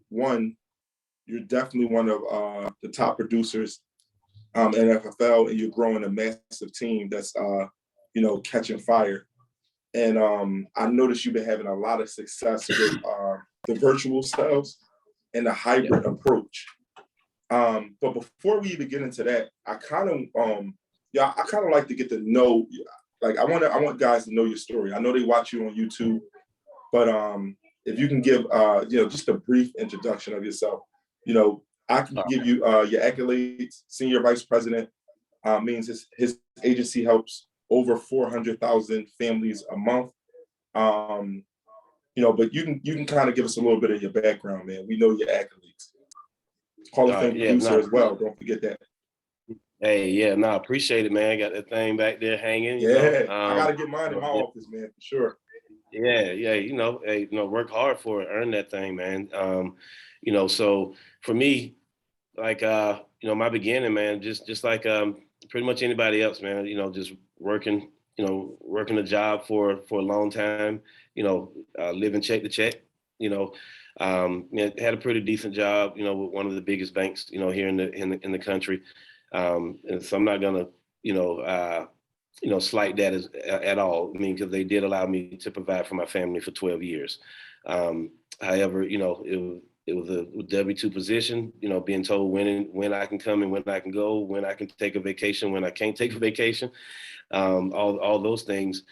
one, you're definitely one of the top producers in FFL, and you're growing a massive team that's catching fire. And I noticed you've been having a lot of success with the virtual sales and the hybrid approach. But before we even get into that, I kind of like to get to know. Like I want guys to know your story. I know they watch you on YouTube, but if you can give just a brief introduction of yourself. I can give you your accolades. Senior Vice President means his agency helps over 400,000 families a month. But you can kind of give us a little bit of your background, man. We know your accolades. Hall of Fame producer as well. Don't forget that. Hey, I appreciate it, man. I got that thing back there hanging. I gotta get mine in my office, man, for sure. Work hard for it, earn that thing, man. So for me, like my beginning, man, just like pretty much anybody else, man, just working a job for a long time, living check to check, had a pretty decent job, with one of the biggest banks, here in the country. And so I'm not gonna, slight that at all. I mean, because they did allow me to provide for my family for 12 years. However, it was a W-2 position, being told when I can come and when I can go, when I can take a vacation, when I can't take a vacation, all those things.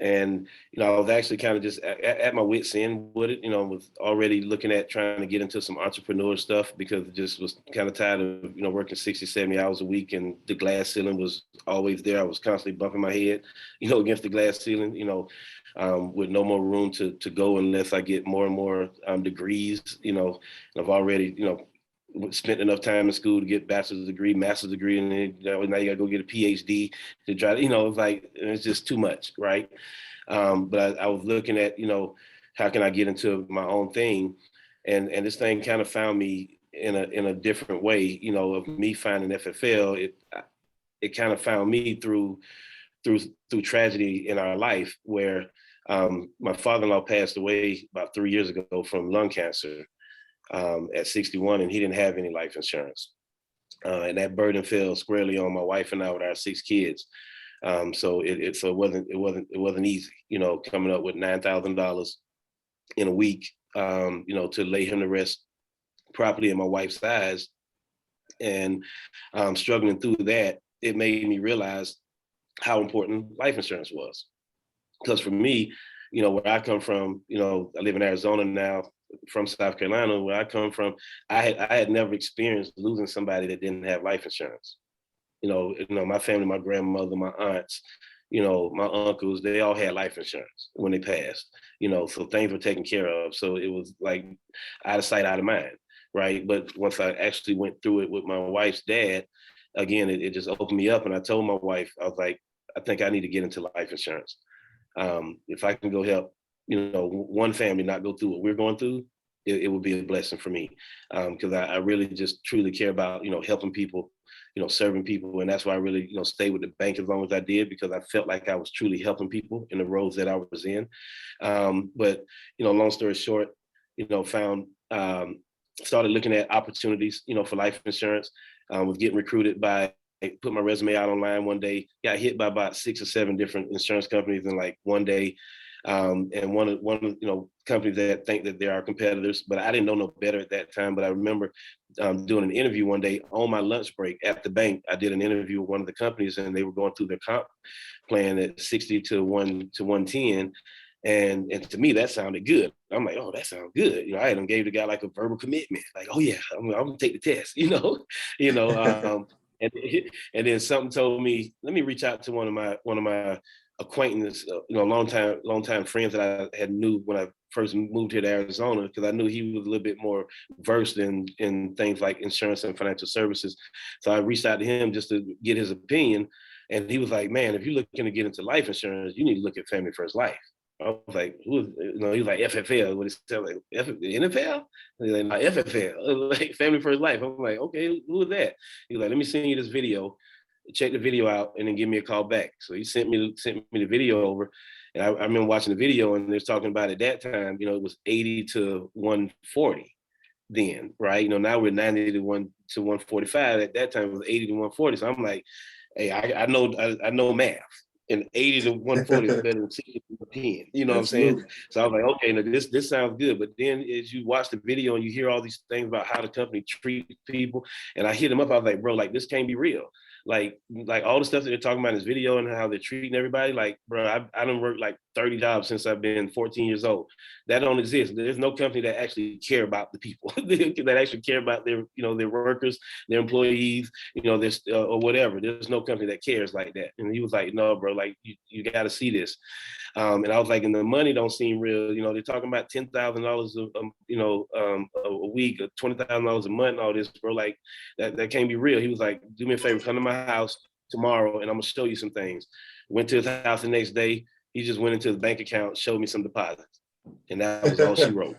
And, I was actually kind of just at my wit's end with it, was already looking at trying to get into some entrepreneur stuff because it just was kind of tired of, working 60, 70 hours a week, and the glass ceiling was always there. I was constantly bumping my head, against the glass ceiling, with no more room to go unless I get more and more degrees, and I've already, spent enough time in school to get bachelor's degree, master's degree, and then now you gotta go get a PhD to try to, it's like, it's just too much, right? But I was looking at, how can I get into my own thing? And this thing kind of found me in a different way, of me finding FFL. It kind of found me through tragedy in our life where my father-in-law passed away about 3 years ago from lung cancer. At 61, and he didn't have any life insurance. And that burden fell squarely on my wife and I with our 6 kids. So it wasn't easy, coming up with $9,000 in a week, to lay him to rest properly in my wife's eyes. And struggling through that, it made me realize how important life insurance was. Because for me, where I come from, I live in Arizona now, from South Carolina, where I come from, I had never experienced losing somebody that didn't have life insurance. My family, my grandmother, my aunts, my uncles, they all had life insurance when they passed, so things were taken care of. So it was like out of sight, out of mind, right? But once I actually went through it with my wife's dad, again, it just opened me up. And I told my wife, I was like, I think I need to get into life insurance. If I can go help, one family not go through what we're going through, it would be a blessing for me. Because I really just truly care about, helping people, serving people. And that's why I really, stayed with the bank as long as I did, because I felt like I was truly helping people in the roles that I was in. But, long story short, started looking at opportunities, for life insurance, was getting recruited by, put my resume out online one day, got hit by about 6 or 7 different insurance companies in like one day. And one of companies that think that they are competitors, but I didn't know no better at that time. But I remember doing an interview one day on my lunch break at the bank. I did an interview with one of the companies, and they were going through their comp plan at 60 to 110. And to me, that sounded good. I'm like, oh, that sounds good. I had gave the guy like a verbal commitment, like, oh yeah, I'm gonna take the test, and then something told me, let me reach out to one of my acquaintances, long time friends that I had knew when I first moved here to Arizona, because I knew he was a little bit more versed in things like insurance and financial services. So I reached out to him just to get his opinion. And he was like, man, if you're looking to get into life insurance, you need to look at Family First Life. I was like, he was like FFL. What is it? Like NFL? He's like, no, FFL, like Family First Life. I'm like, okay, who is that? He's like, let me send you this video. Check the video out and then give me a call back. So he sent me the video over, And I remember watching the video, and they're talking about at that time, you know, it was 80 to 140 then, right? You know, now we're 90 to 145. At that time, it was 80 to 140. So I'm like, hey, I know math. And 80 to 140 is better than 60 to 110. You know what I'm saying? Absolutely. So I was like, okay, now this sounds good. But then as you watch the video and you hear all these things about how the company treats people, and I hit them up, I was like, bro, like this can't be real. Like all the stuff that they're talking about in this video and how they're treating everybody, like, bro, I done worked like 30 jobs since I've been 14 years old. That don't exist. There's no company that actually care about the people, that actually care about their, you know, their workers, their employees, you know, this or whatever. There's no company that cares like that. And he was like, no, bro, like you got to see this. And I was like, and the money don't seem real. You know, they're talking about $10,000 a week, or $20,000 a month, and all this, bro. Like that can't be real. He was like, do me a favor, come to my house tomorrow, and I'm gonna show you some things. Went to his house the next day. He just went into his bank account, showed me some deposits, and that was all she wrote.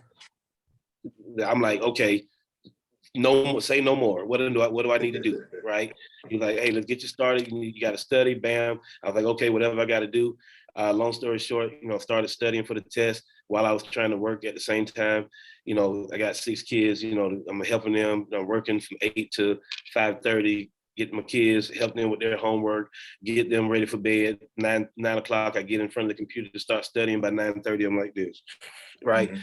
I'm like, okay, no more, say no more. What do I need to do? Right? He's like, hey, let's get you started. You got to study. Bam. I was like, okay, whatever I got to do. Long story short, you know, started studying for the test while I was trying to work at the same time. You know, I got 6 kids. You know, I'm helping them. I'm working from 8 to 5:30. Get my kids, help them with their homework, get them ready for bed. 9 o'clock, I get in front of the computer to start studying. By 9:30, I'm like this, right? Mm-hmm.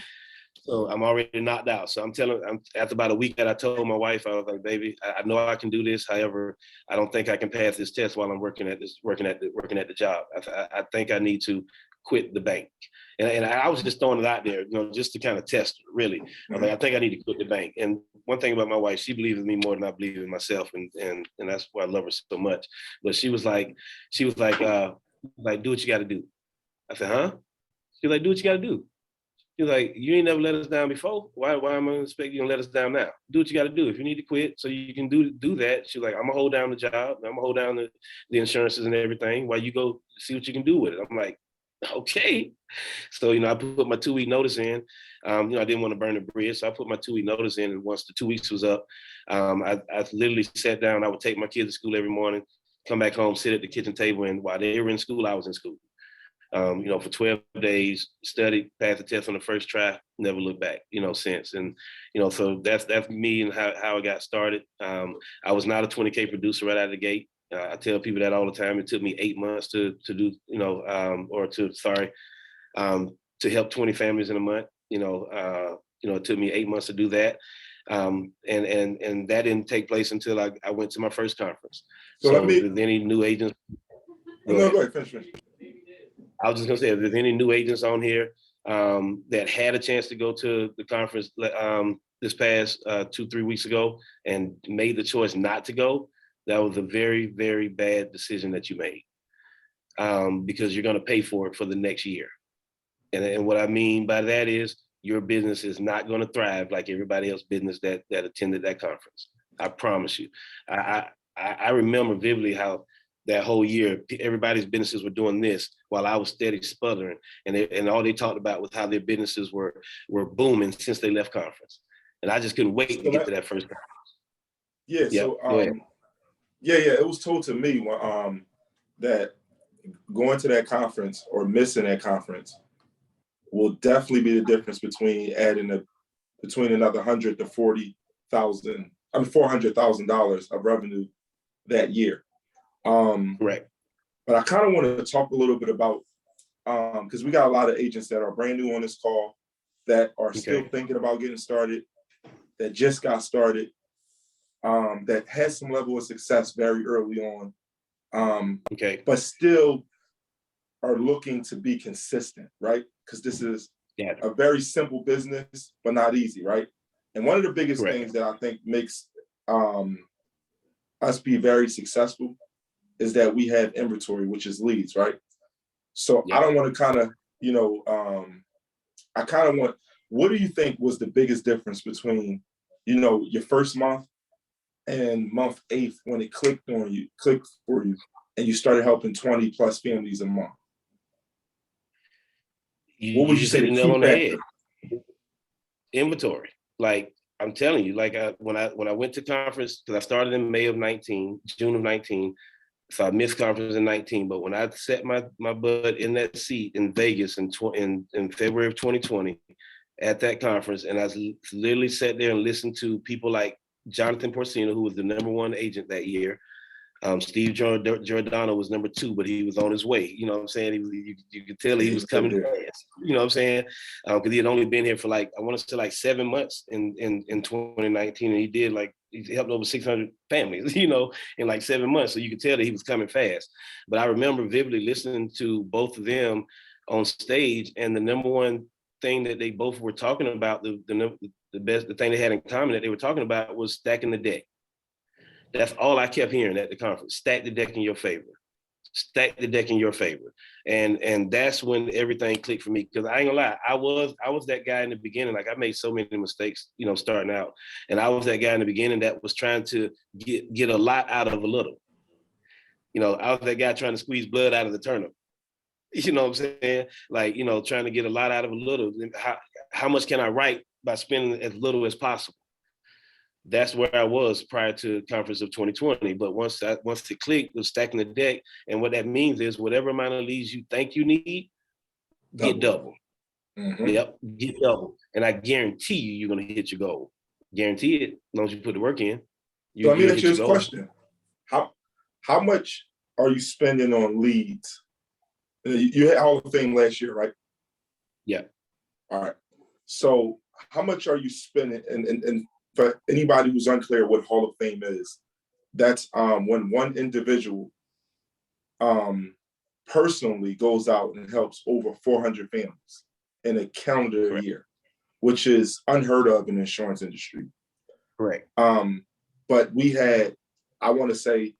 So I'm already knocked out. So after about a week that I told my wife, I was like, baby, I know I can do this. However, I don't think I can pass this test while I'm working at the job. I think I need to quit the bank. And I was just throwing it out there, you know, just to kind of test it, really. Mm-hmm. I'm like, I think I need to quit the bank. And one thing about my wife, she believes in me more than I believe in myself. And that's why I love her so much. But she was like, do what you got to do. I said, huh? She was like, do what you got to do. He's like, you ain't never let us down before. Why am I gonna expect you to let us down now? Do what you got to do. If you need to quit, so you can do that. She's like, I'm gonna hold down the job. I'm gonna hold down the insurances and everything while you go see what you can do with it. I'm like, okay. So, you know, I put my 2-week notice in. You know, I didn't want to burn the bridge, so I put my 2-week notice in. And once the 2 weeks was up, I literally sat down. I would take my kids to school every morning, come back home, sit at the kitchen table, and while they were in school, I was in school. You know, for 12 days, studied, passed the test on the first try, never looked back, you know, since. And, you know, so that's me and how I got started. I was not a 20K producer right out of the gate. I tell people that all the time. It took me 8 months to do, you know, to help 20 families in a month. You know, it took me 8 months to do that. And that didn't take place until I went to my first conference. So if there's any new agents. Go ahead, finish. I was just gonna say, if there's any new agents on here that had a chance to go to the conference this past 2-3 weeks ago and made the choice not to go, that was a very, very bad decision that you made, because you're gonna pay for it for the next year. And what I mean by that is your business is not gonna thrive like everybody else's business that attended that conference. I promise you. I remember vividly how that whole year, everybody's businesses were doing this while I was steady sputtering. And all they talked about was how their businesses were booming since they left conference. And I just couldn't wait to get to that first conference. Yeah, yep. So it was told to me that going to that conference or missing that conference will definitely be the difference between adding between another $100,000 to $400,000 of revenue that year. Correct. But I kind of want to talk a little bit about, because we got a lot of agents that are brand new on this call, that are still thinking about getting started, that just got started, that had some level of success very early on, but still are looking to be consistent, right? Because this is a very simple business, but not easy, right? And one of the biggest things that I think makes us be very successful is that we have inventory, which is leads, right? So I don't want to kind of, you know, what do you think was the biggest difference between, you know, your first month and month 8 when it clicked for you, and you started helping 20 plus families a month? What would you say the key factor? Inventory. Like, I'm telling you, like when I went to conference, because I started in June of 19, So I missed conference in 19, but when I set my butt in that seat in Vegas in February of 2020 at that conference, and I literally sat there and listened to people like Jonathan Porcino, who was the #1 agent that year. Steve Giordano was #2, but he was on his way. You know what I'm saying? You could tell he was coming fast. You know what I'm saying? Because he had only been here for I want to say 7 months in 2019, and he helped over 600 families, in 7 months. So you could tell that he was coming fast. But I remember vividly listening to both of them on stage, and the #1 thing that they both were talking about, the thing they had in common that they were talking about was stacking the deck. That's all I kept hearing at the conference. Stack the deck in your favor. Stack the deck in your favor. And that's when everything clicked for me. Because I ain't gonna lie, I was that guy in the beginning. I made so many mistakes, starting out. And I was that guy in the beginning that was trying to get a lot out of a little. I was that guy trying to squeeze blood out of the turnip. You know what I'm saying? Trying to get a lot out of a little. How much can I write by spending as little as possible? That's where I was prior to the conference of 2020. But once it clicked, was stacking the deck. And what that means is whatever amount of leads you think you need, get double. Mm-hmm. Yep, get double. And I guarantee you're going to hit your goal. Guarantee it, as long as you put the work in. So let me ask you this question. How much are you spending on leads? You had Hall of Fame last year, right? Yeah. All right. So how much are you spending? And for anybody who's unclear what Hall of Fame is, that's when one individual personally goes out and helps over 400 families in a calendar Correct. Year, which is unheard of in the insurance industry. Correct. But we had, I want to say,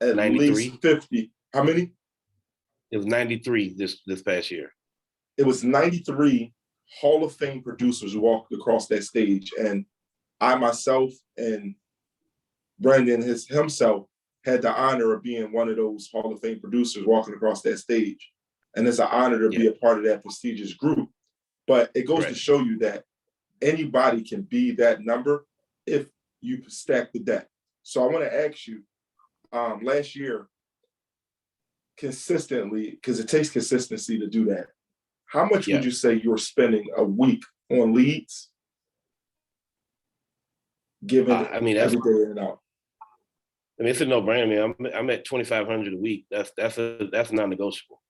at 93? Least 50. How many? It was 93 this past year. It was 93 Hall of Fame producers who walked across that stage, and I myself and Brandon himself had the honor of being one of those Hall of Fame producers walking across that stage. And it's an honor to be a part of that prestigious group. But it goes to show you that anybody can be that number if you stack the deck. So I want to ask you, last year, consistently, because it takes consistency to do that, how much would you say you're spending a week on leads? Given every day in and out. It's a no-brainer. I'm at 2,500 a week. That's non-negotiable.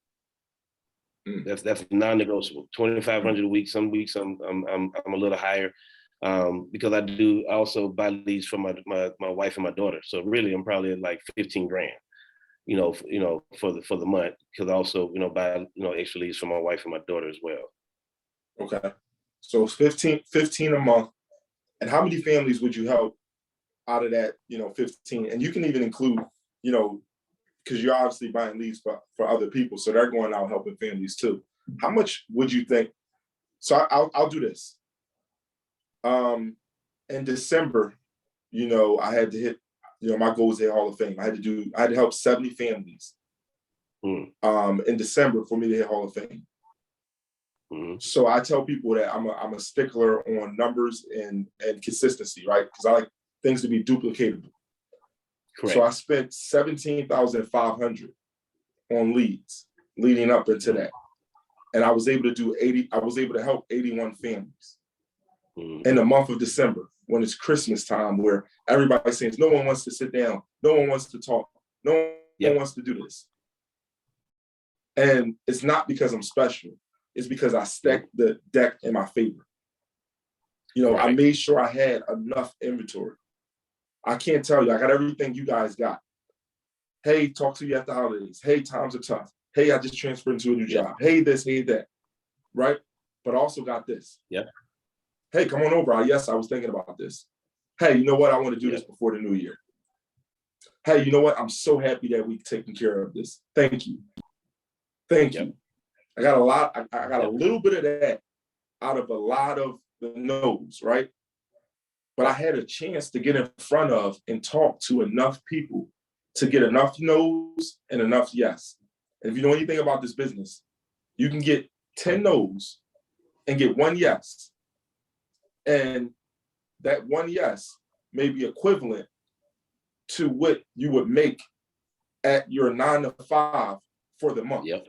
That's non-negotiable. 2,500 a week. Some weeks I'm a little higher because I do also buy leads for my wife and my daughter. So really, I'm probably at like 15 grand. For the month, because I also buy extra leads for my wife and my daughter as well. Okay, so 15 a month. And how many families would you help out of that, 15? And you can even include, because you're obviously buying leads for other people. So they're going out helping families too. How much would you think? So I'll do this. In December, I had to hit, my goal was to hit Hall of Fame. I had to help 70 families in December for me to hit Hall of Fame. Mm-hmm. So I tell people that I'm a stickler on numbers and consistency, right? Because I like things to be duplicatable. Correct. So I spent $17,500 on leads leading up into that, and I was able to do 80. I was able to help 81 families in the month of December when it's Christmas time, where everybody's saying no one wants to sit down, no one wants to talk, no one wants to do this, and it's not because I'm special. It's because I stacked the deck in my favor. I made sure I had enough inventory. I can't tell you, I got everything you guys got. Hey, talk to you after holidays. Hey, times are tough. Hey, I just transferred into a new job. Hey, this, hey, that. Right? But I also got this. Yeah. Hey, come on over. Yes, I was thinking about this. Hey, you know what? I want to do this before the new year. Hey, you know what? I'm so happy that we've taken care of this. Thank you. Thank you. I got a little bit of that out of a lot of the no's, right? But I had a chance to get in front of and talk to enough people to get enough no's and enough yes. And if you know anything about this business, you can get 10 no's and get one yes. And that one yes may be equivalent to what you would make at your 9 to 5 for the month. Yep.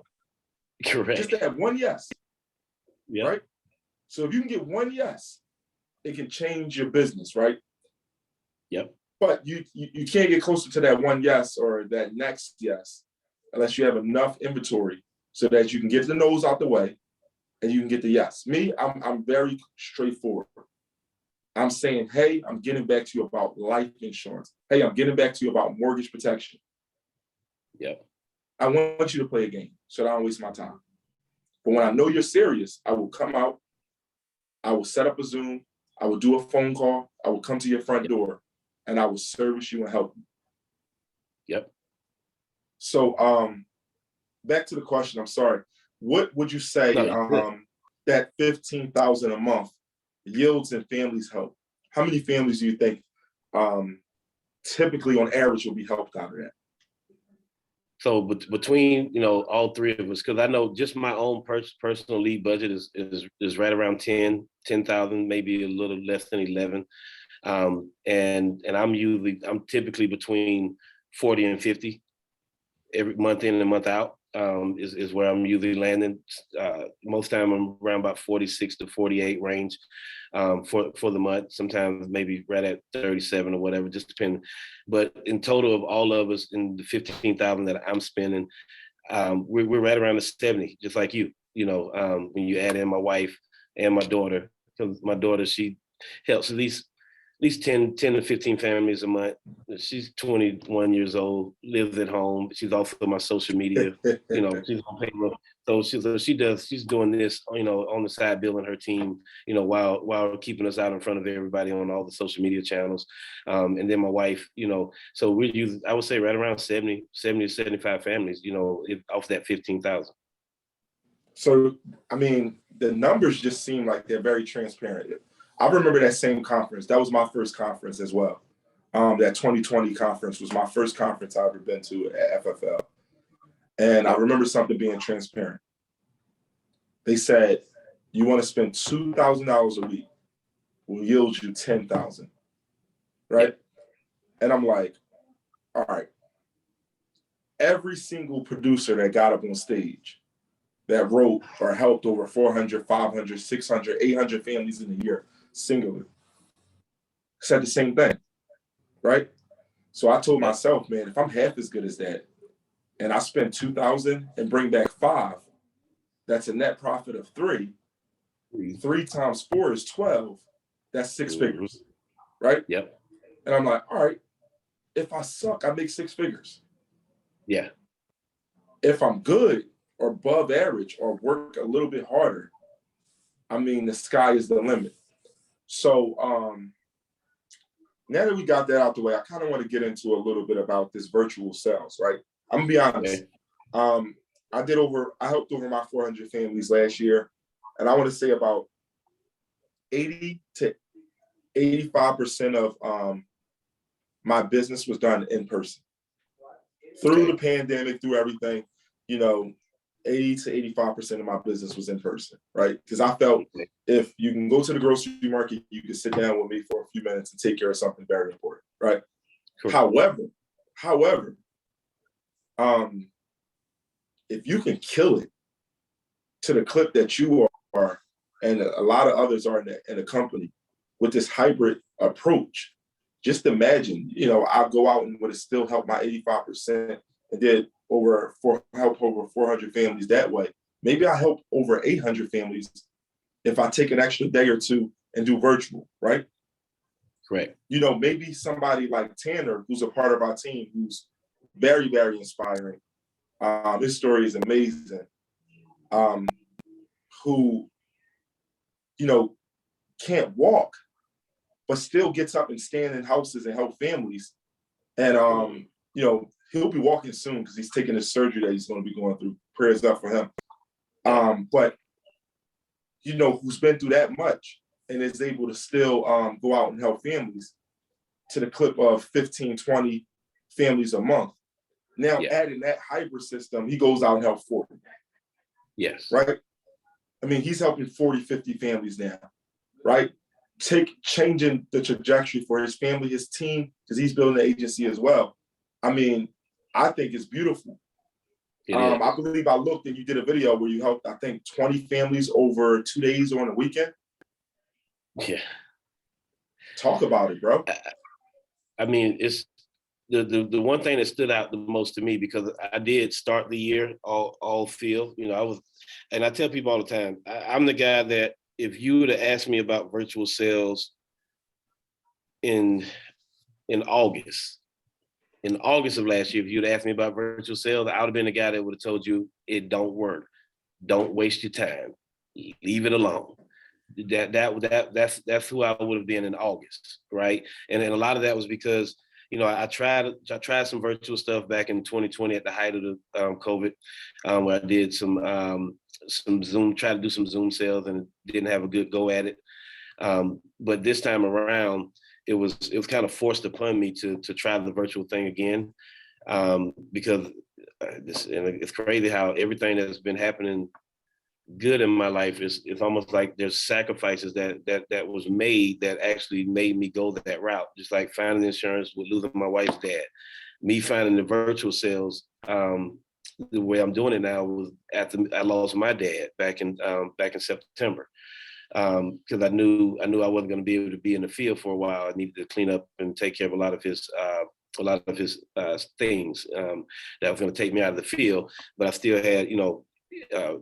Correct. Just that one yes. Yep. Right? So if you can get one yes, it can change your business, right? Yep. But you can't get closer to that one yes or that next yes unless you have enough inventory so that you can get the no's out the way and you can get the yes. Me, I'm very straightforward. I'm saying, hey, I'm getting back to you about life insurance. Hey, I'm getting back to you about mortgage protection. Yep. I want you to play a game so that I don't waste my time. But when I know you're serious, I will come out, I will set up a Zoom, I will do a phone call, I will come to your front door, and I will service you and help you. Yep. So back to the question, I'm sorry. What would you say that $15,000 a month yields in families help? How many families do you think typically on average will be helped out of that? So between all three of us, because I know just my own personal lead budget is right around 10,000, maybe a little less than 11, and I'm typically between 40 and 50 every month in and month out. Is where I'm usually landing. Most time I'm around about 46 to 48 range for the month. Sometimes maybe right at 37 or whatever, just depending. But in total of all of us in the 15,000 that I'm spending, we're right around the 70, just like you. When you add in my wife and my daughter, because my daughter, she helps at least 10 to 15 families a month. She's 21 years old, lives at home. She's also my social media, she's on payroll. So she's doing this, on the side, building her team, while keeping us out in front of everybody on all the social media channels. And then my wife, so we use, I would say right around 70 to 75 families, off that 15,000. So, I mean, the numbers just seem like they're very transparent. I remember that same conference. That was my first conference as well. That 2020 conference was my first conference I've ever been to at FFL. And I remember something being transparent. They said, you want to spend $2,000 a week will yield you 10,000, right? Yep. And I'm like, all right. Every single producer that got up on stage that wrote or helped over 400, 500, 600, 800 families in a year, singular, said the same thing, right? So I told myself, man, if I'm half as good as that and I spend 2,000 and bring back 5, that's a net profit of 3. 3 times 4 is 12. That's 6 figures, right? Yep. And I'm like, all right, if I suck, I make 6 figures. Yeah. If I'm good or above average or work a little bit harder, I mean, the sky is the limit. So now that we got that out the way, I kind of want to get into a little bit about this virtual sales, right? I'm gonna be honest. Okay. I helped over my 400 families last year, and I want to say about 80 to 85% of my business was done in person. Through the pandemic, through everything, 80 to 85% of my business was in person, right? Because I felt if you can go to the grocery market, you can sit down with me for a few minutes and take care of something very important, right? Cool. However, if you can kill it to the clip that you are, and a lot of others are in the company with this hybrid approach, just imagine, I'll go out and would have still helped my 85% and did help over 400 families that way. Maybe I help over 800 families if I take an extra day or two and do virtual, right? Correct. Maybe somebody like Tanner, who's a part of our team, who's very, very inspiring. His story is amazing. Who, can't walk, but still gets up and stands in houses and help families. And, he'll be walking soon because he's taking his surgery that he's going to be going through. Prayers up for him. But, who's been through that much and is able to still go out and help families to the clip of 15, 20 families a month. Now, adding that hybrid system, he goes out and helps 40. Yes. Right? I mean, he's helping 40, 50 families now, right? Changing the trajectory for his family, his team, because he's building an agency as well. I mean, I think it's beautiful. It is. I believe I looked and you did a video where you helped, I think, 20 families over 2 days or on a weekend. Yeah. Talk about it, bro. I mean, it's the one thing that stood out the most to me, because I did start the year all field. You know, I was, and I tell people all the time, I'm the guy that if you would have asked me about virtual sales in August of last year, if you'd asked me about virtual sales, I would have been the guy that would have told you it don't work. Don't waste your time. Leave it alone. That's who I would have been in August, right? And then a lot of that was because, you know, I tried some virtual stuff back in 2020 at the height of the COVID, where I did some Zoom, tried to do some Zoom sales, and didn't have a good go at it. But this time around, it was kind of forced upon me to try the virtual thing again, because it's crazy how everything that's been happening good in my life it's almost like there's sacrifices that was made that actually made me go that route. Just like finding insurance with losing my wife's dad, me finding the virtual sales, the way I'm doing it now was after I lost my dad back in September. Because I knew I wasn't going to be able to be in the field for a while. I needed to clean up and take care of a lot of his things that was going to take me out of the field. But I still had, you know,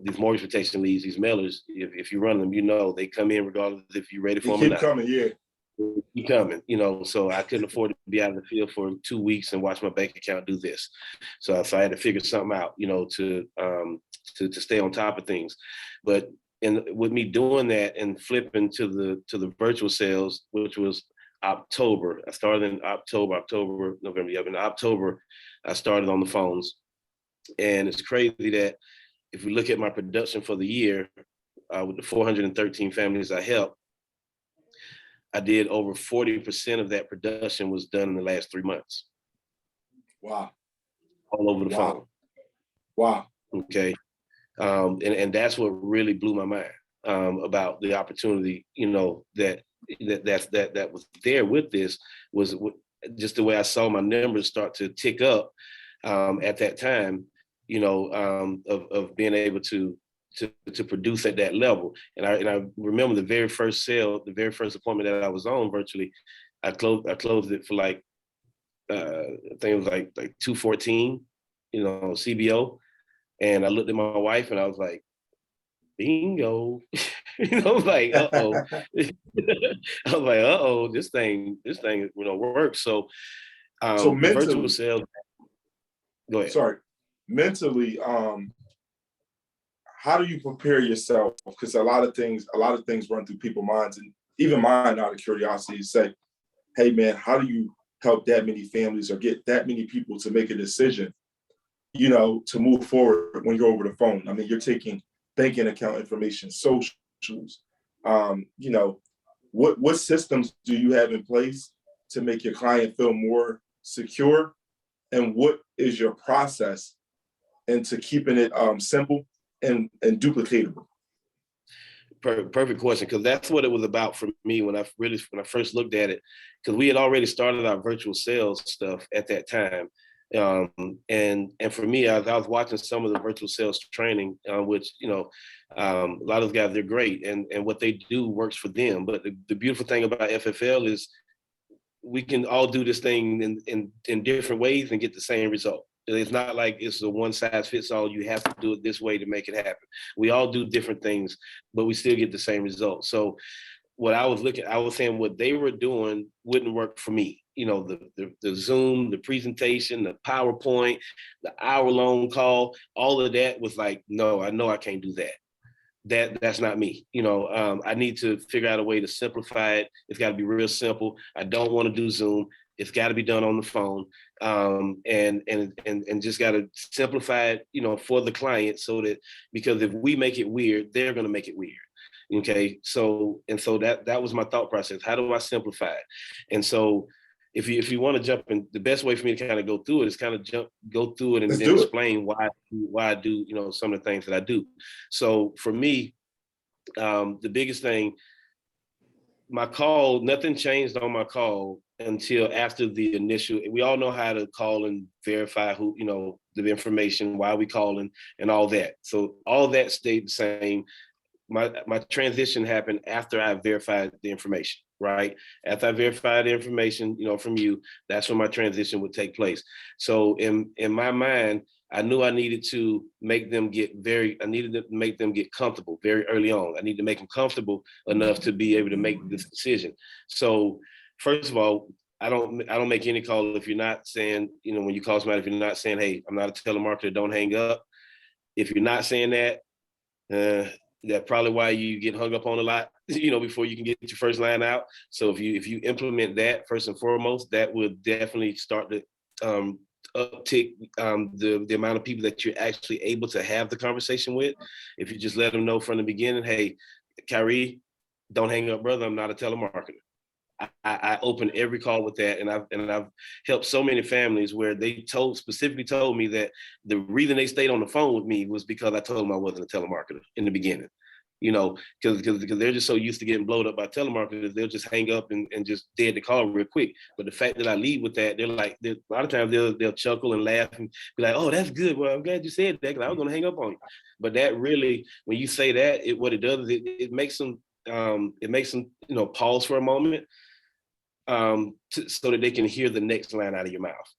these mortgage protection leads, these mailers. If you run them, you know they come in regardless if you're ready for them or not. Keep coming, yeah. Keep coming, you know. So I couldn't afford to be out of the field for 2 weeks and watch my bank account do this. So I had to figure something out, you know, to stay on top of things. But and with me doing that and flipping to the virtual sales, which was October, I started in November. Yeah, in October, I started on the phones, and it's crazy that if we look at my production for the year, with the 413 families I helped, I did over 40% of that production was done in the last 3 months. Wow. All over the phone. Wow. Okay. And that's what really blew my mind about the opportunity, you know, that was there with this, was just the way I saw my numbers start to tick up at that time, you know, of being able to produce at that level. And I remember the very first appointment that I was on virtually, I closed it for like I think it was like 214, you know, CBO. And I looked at my wife and I was like, bingo. You know, like, uh-oh. I was like, uh-oh, this thing, you know, works. So so mentally, virtual sales. Go ahead. Sorry. Mentally, how do you prepare yourself? Because a lot of things run through people's minds, and even mine out of curiosity say, hey man, how do you help that many families or get that many people to make a decision, you know, to move forward when you're over the phone? I mean, you're taking banking account information, socials, you know, what systems do you have in place to make your client feel more secure? And what is your process into keeping it simple and duplicatable? Perfect question, because that's what it was about for me when I first looked at it, because we had already started our virtual sales stuff at that time. And for me, I was watching some of the virtual sales training, which, you know, a lot of those guys, they're great, and what they do works for them. But the beautiful thing about FFL is we can all do this thing in different ways and get the same result. It's not like it's a one size fits all. You have to do it this way to make it happen. We all do different things, but we still get the same result. So what I was saying what they were doing wouldn't work for me. You know, the Zoom, the presentation, the PowerPoint, the hour-long call, all of that was like, no, I know I can't do that. That's not me. You know, I need to figure out a way to simplify it. It's got to be real simple. I don't want to do Zoom. It's got to be done on the phone, and just got to simplify it, you know, for the client, so that, because if we make it weird, they're going to make it weird. Okay, so that was my thought process. How do I simplify it? And so if you want to jump in, the best way for me to kind of go through it is kind of go through it and then explain why I do, you know, some of the things that I do. So for me, the biggest thing, my call, nothing changed on my call until after the initial. We all know how to call and verify who, the information, why we calling and all that. So all that stayed the same. My transition happened after I verified the information, right? After I verified the information, from you, that's when my transition would take place. So in my mind, I knew I needed to make them get comfortable very early on. I need to make them comfortable enough to be able to make this decision. So first of all, I don't make any call if you're not saying, when you call somebody, if you're not saying, hey, I'm not a telemarketer, don't hang up. If you're not saying that, that's probably why you get hung up on a lot, before you can get your first line out. So if you implement that first and foremost, that would definitely start to uptick the amount of people that you're actually able to have the conversation with. If you just let them know from the beginning, hey, Kyrie, don't hang up, brother. I'm not a telemarketer. I open every call with that, and I've helped so many families where they specifically told me that the reason they stayed on the phone with me was because I told them I wasn't a telemarketer in the beginning. Because they're just so used to getting blowed up by telemarketers, they'll just hang up and just dead the call real quick. But the fact that I lead with that, they're like, a lot of times they'll chuckle and laugh and be like, "Oh, that's good. Well, I'm glad you said that because I was going to hang up on you." But that really, when you say that, what it does is it makes them pause for a moment, so that they can hear the next line out of your mouth.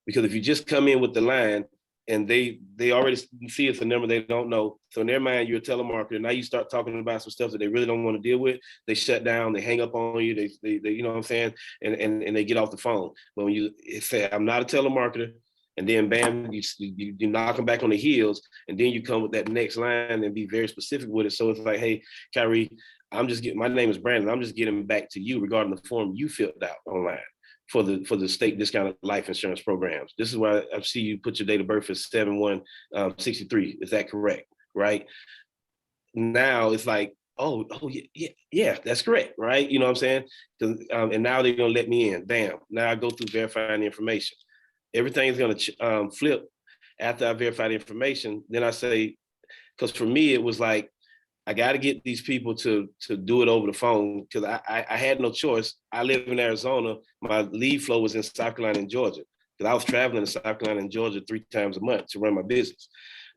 Because if you just come in with the line and they already see it's a number they don't know, so in their mind you're a telemarketer. Now you start talking about some stuff that they really don't want to deal with. They shut down. They hang up on you. They you know what I'm saying, and they get off the phone. But when you say I'm not a telemarketer, and then bam, you knock them back on the heels, and then you come with that next line and be very specific with it. So it's like, hey, Kyrie, my name is Brandon. I'm just getting back to you regarding the form you filled out online for the state discounted life insurance programs. This is why I see you put your date of birth as 7/1/63. Is that correct? Right? Now it's like, oh yeah, that's correct, right? You know what I'm saying? And now they're gonna let me in. Bam. Now I go through verifying the information. Everything is gonna flip after I verify the information. Then I say, because for me it was like, I got to get these people to do it over the phone because I had no choice. I live in Arizona. My lead flow was in South Carolina and Georgia because I was traveling to South Carolina and Georgia 3 times a month to run my business.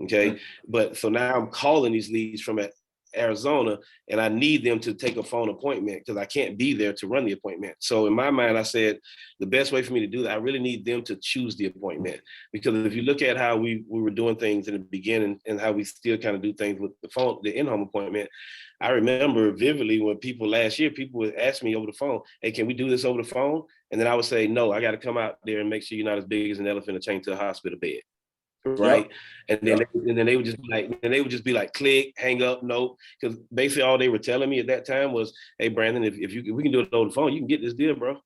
Okay. But so now I'm calling these leads from Arizona, and I need them to take a phone appointment because I can't be there to run the appointment. So in my mind, I said the best way for me to do that, I really need them to choose the appointment, because if you look at how we were doing things in the beginning and how we still kind of do things with the phone, the in-home appointment, I remember vividly when last year people would ask me over the phone, hey, can we do this over the phone? And then I would say, no, I got to come out there and make sure you're not as big as an elephant and chained to a hospital bed. Right. Yep. And then they would just be like, click, hang up, no. Because basically all they were telling me at that time was, hey, Brandon, if we can do it over the phone, you can get this deal, bro.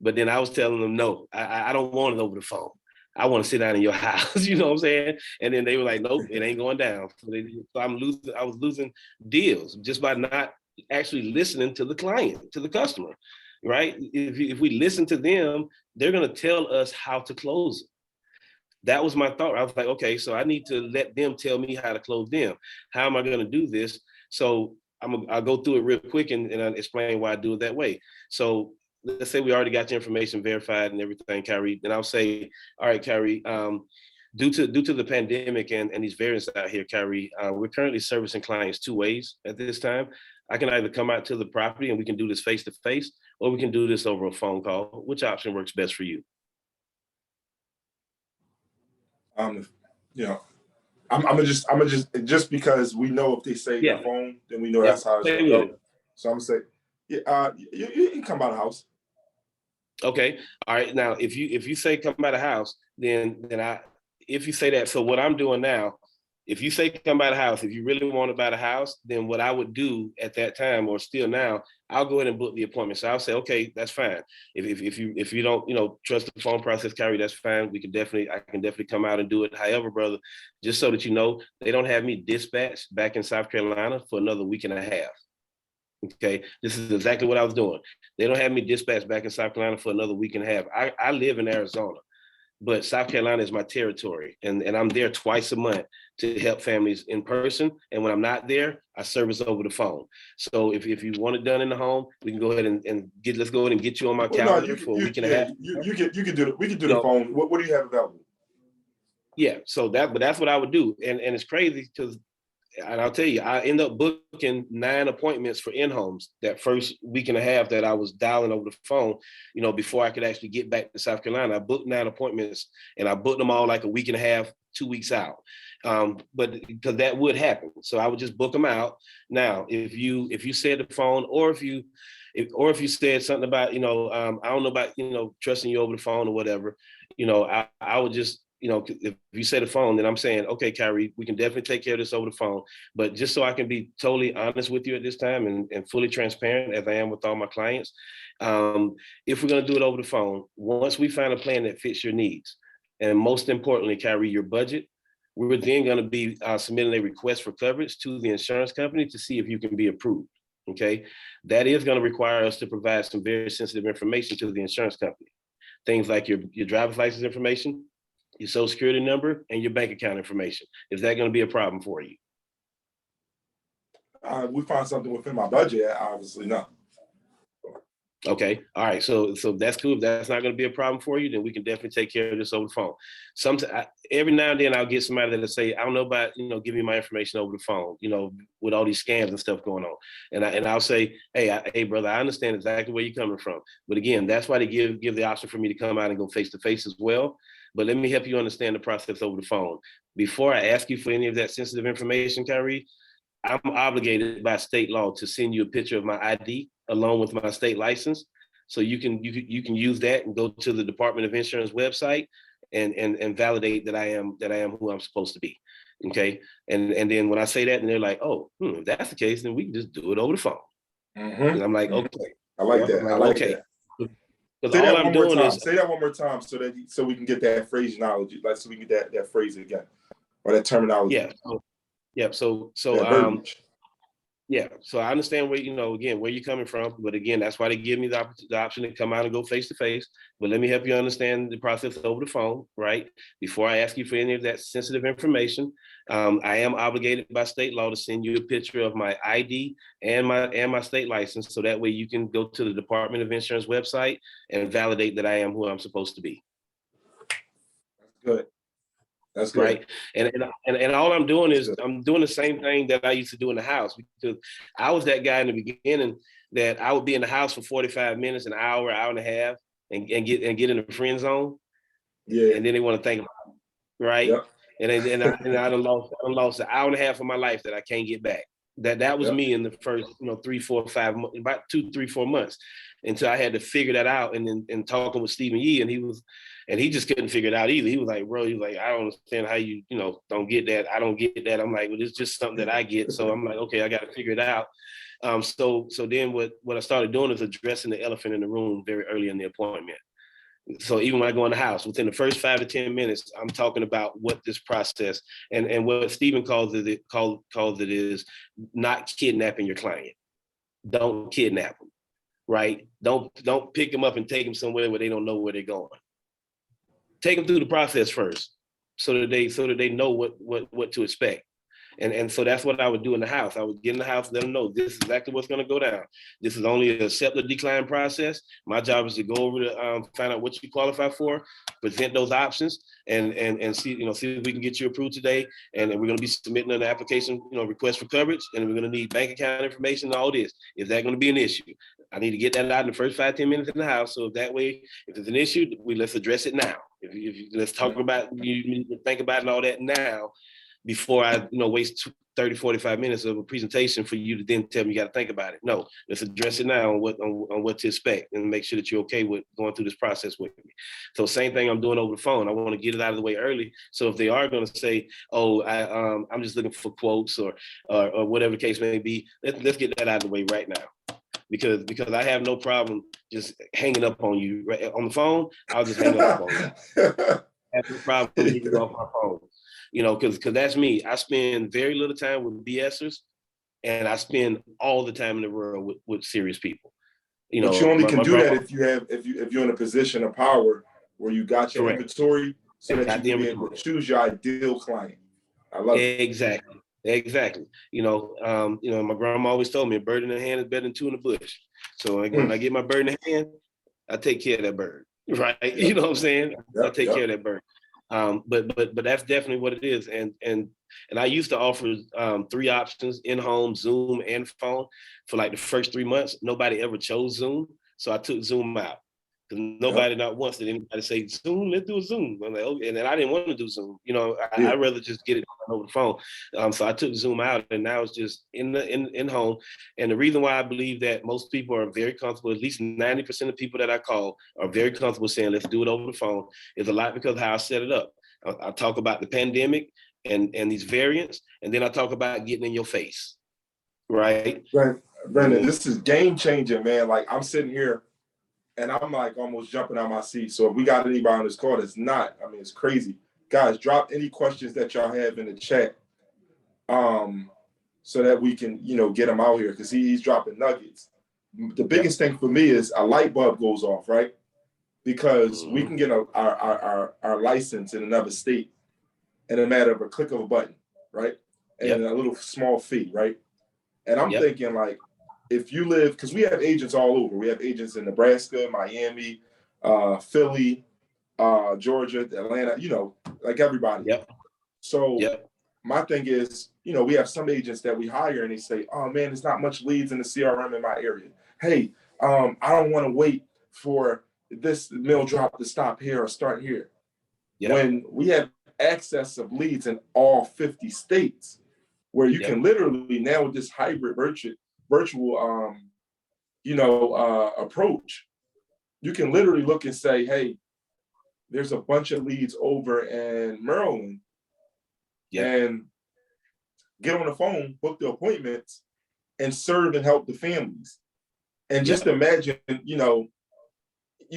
But then I was telling them, no, I don't want it over the phone. I want to sit down in your house, you know what I'm saying? And then they were like, nope, it ain't going down. So I was losing deals just by not actually listening to the client, to the customer, right? If we listen to them, they're going to tell us how to close it. That was my thought. I was like, okay, so I need to let them tell me how to close them. How am I going to do this? So I'll go through it real quick and I'll explain why I do it that way. So let's say we already got your information verified and everything, Kyrie. Then I'll say, all right, Kyrie, due to the pandemic and these variants out here, Kyrie, we're currently servicing clients 2 ways at this time. I can either come out to the property and we can do this face-to-face, or we can do this over a phone call. Which option works best for you? I'm gonna just because we know if they say the phone, then we know that's how it's gonna go. So I'm gonna say, you can come by the house. Okay. All right. Now, if you say come by the house, then if you say that, so what I'm doing now, if you say come by the house, if you really want to buy the house, then what I would do at that time, or still now, I'll go ahead and book the appointment. So I'll say, okay, that's fine. If you don't, trust the phone process, Kyrie, that's fine. I can definitely come out and do it. However, brother, just so that you know, they don't have me dispatched back in South Carolina for another week and a half. Okay, this is exactly what I was doing. They don't have me dispatched back in South Carolina for another week and a half. I live in Arizona. but South Carolina is my territory, and I'm there twice a month to help families in person. And when I'm not there, I service over the phone. So if you want it done in the home, we can go ahead and let's go ahead and get you on my calendar for a week and a half. You can do it. We can do the phone. What do you have available? Yeah, so that's what I would do. And it's crazy because, and I'll tell you, I end up booking 9 appointments for in-homes that first week and a half that I was dialing over the phone, before I could actually get back to South Carolina. I booked 9 appointments, and I booked them all like a week and a half, 2 weeks out. But because that would happen. So I would just book them out. Now, if you said the phone, or if you said something about, I don't know about, trusting you over the phone or whatever, I would just, if you say the phone, then I'm saying, okay, Kyrie, we can definitely take care of this over the phone. But just so I can be totally honest with you at this time and fully transparent as I am with all my clients, if we're going to do it over the phone, once we find a plan that fits your needs, and most importantly, Kyrie, your budget, we're then going to be submitting a request for coverage to the insurance company to see if you can be approved. Okay, that is going to require us to provide some very sensitive information to the insurance company. Things like your driver's license information, your social security number, and your bank account information. Is that going to be a problem for you? We find something within my budget, obviously not. Okay, all right, so that's cool. If that's not going to be a problem for you, then we can definitely take care of this over the phone. Sometimes, every now and then, I'll get somebody that'll say, I don't know about, give me my information over the phone, with all these scams and stuff going on. And I'll say, hey, brother, I understand exactly where you're coming from. But again, that's why they give the option for me to come out and go face to face as well. But let me help you understand the process over the phone. Before I ask you for any of that sensitive information, Kyrie, I'm obligated by state law to send you a picture of my ID along with my state license. So you can use that and go to the Department of Insurance website and validate that I am who I'm supposed to be. Okay. And then when I say that, and they're like, oh, if that's the case, then we can just do it over the phone. Mm-hmm. And I'm like, okay. I like that. I like that. Say that one more time. Say that one more time so we can get that phraseology, like so we can get that phrase again, or that terminology. Yeah. So I understand where, again, where you're coming from. But again, that's why they give me the option to come out and go face to face. But let me help you understand the process over the phone, right? Before I ask you for any of that sensitive information, I am obligated by state law to send you a picture of my ID and my state license. So that way you can go to the Department of Insurance website and validate that I am who I'm supposed to be. That's good. That's good. Right. And all I'm doing is I'm doing the same thing that I used to do in the house, because I was that guy in the beginning that I would be in the house for 45 minutes, an hour and a half, and get in the friend zone. Yeah. And then they want to think about it, right? Yep. And I done lost an hour and a half of my life that I can't get back. That was me in the first 3, 4, 5 months, about 2, 3, 4 months, until I had to figure that out. And then talking with Stephen Yee, and he just couldn't figure it out either. He was like, bro, I don't understand how you don't get that. I don't get that. I'm like, well, it's just something that I get. So I'm like, okay, I got to figure it out. So then what I started doing is addressing the elephant in the room very early in the appointment. So even when I go in the house, within the first 5 to 10 minutes, I'm talking about what this process and what Stephen calls it is not kidnapping your client. Don't kidnap them, right? Don't pick them up and take them somewhere where they don't know where they're going. Take them through the process first, so that they know what to expect. And so that's what I would do in the house. I would get in the house, let them know this is exactly what's going to go down. This is only a accept or decline process. My job is to go over to find out what you qualify for, present those options, and see if we can get you approved today. And then we're going to be submitting an application, request for coverage, and we're going to need bank account information and all this. Is that going to be an issue? I need to get that out in the first 5-10 minutes in the house. So that way, if it's an issue, let's address it now. Let's talk about, you need to think about it and all that now, before I waste 30, 45 minutes of a presentation for you to then tell me you got to think about it. No, let's address it now on what to expect, and make sure that you're okay with going through this process with me. So same thing I'm doing over the phone. I want to get it out of the way early. So if they are going to say, oh, I'm just looking for quotes or whatever the case may be, let's get that out of the way right now. Because I have no problem just hanging up on you right on the phone. I'll just hang up on you. I have no problem getting off my phone. Because that's me. I spend very little time with BSers, and I spend all the time in the world with serious people. But you only can do that if you're in a position of power where you got your Correct. inventory so that Got you the can be able to inventory. choose your ideal client. I love it. Exactly. Exactly. My grandma always told me a bird in the hand is better than two in the bush. So when I get my bird in the hand, I take care of that bird. Right. Yep. You know what I'm saying? I Yep, take yep. care of that bird. But that's definitely what it is. And I used to offer 3 options: in-home, Zoom, and phone. For like the first 3 months, nobody ever chose Zoom. So I took Zoom out. Because nobody, not once did anybody say, Zoom, let's do a Zoom. I'm like, okay. And then I didn't want to do Zoom. I'd rather just get it over the phone. So I took Zoom out, and now it's just in home. And the reason why I believe that most people are very comfortable, at least 90% of people that I call are very comfortable saying, let's do it over the phone, is a lot because of how I set it up. I talk about the pandemic and these variants, and then I talk about getting in your face, right? Brandon, this is game changing, man. Like, I'm sitting here and I'm like almost jumping out my seat. So if we got anybody on this call that's not, I mean, it's crazy. Guys, drop any questions that y'all have in the chat, so that we can, get him out here, because he's dropping nuggets. The biggest thing for me is a light bulb goes off, right? Because we can get our license in another state in a matter of a click of a button, right? And a little small fee, right? And I'm thinking, like, if you live, because we have agents all over. We have agents in Nebraska, Miami, Philly, Georgia, Atlanta, like everybody. So my thing is, we have some agents that we hire and they say, oh man, there's not much leads in the CRM in my area. Hey, I don't want to wait for this mill drop to stop here or start here. When we have access of leads in all 50 states, where you can literally now, with this hybrid virtual approach, you can literally look and say, hey, there's a bunch of leads over in Maryland, and get on the phone, book the appointments, and serve and help the families. And just imagine, you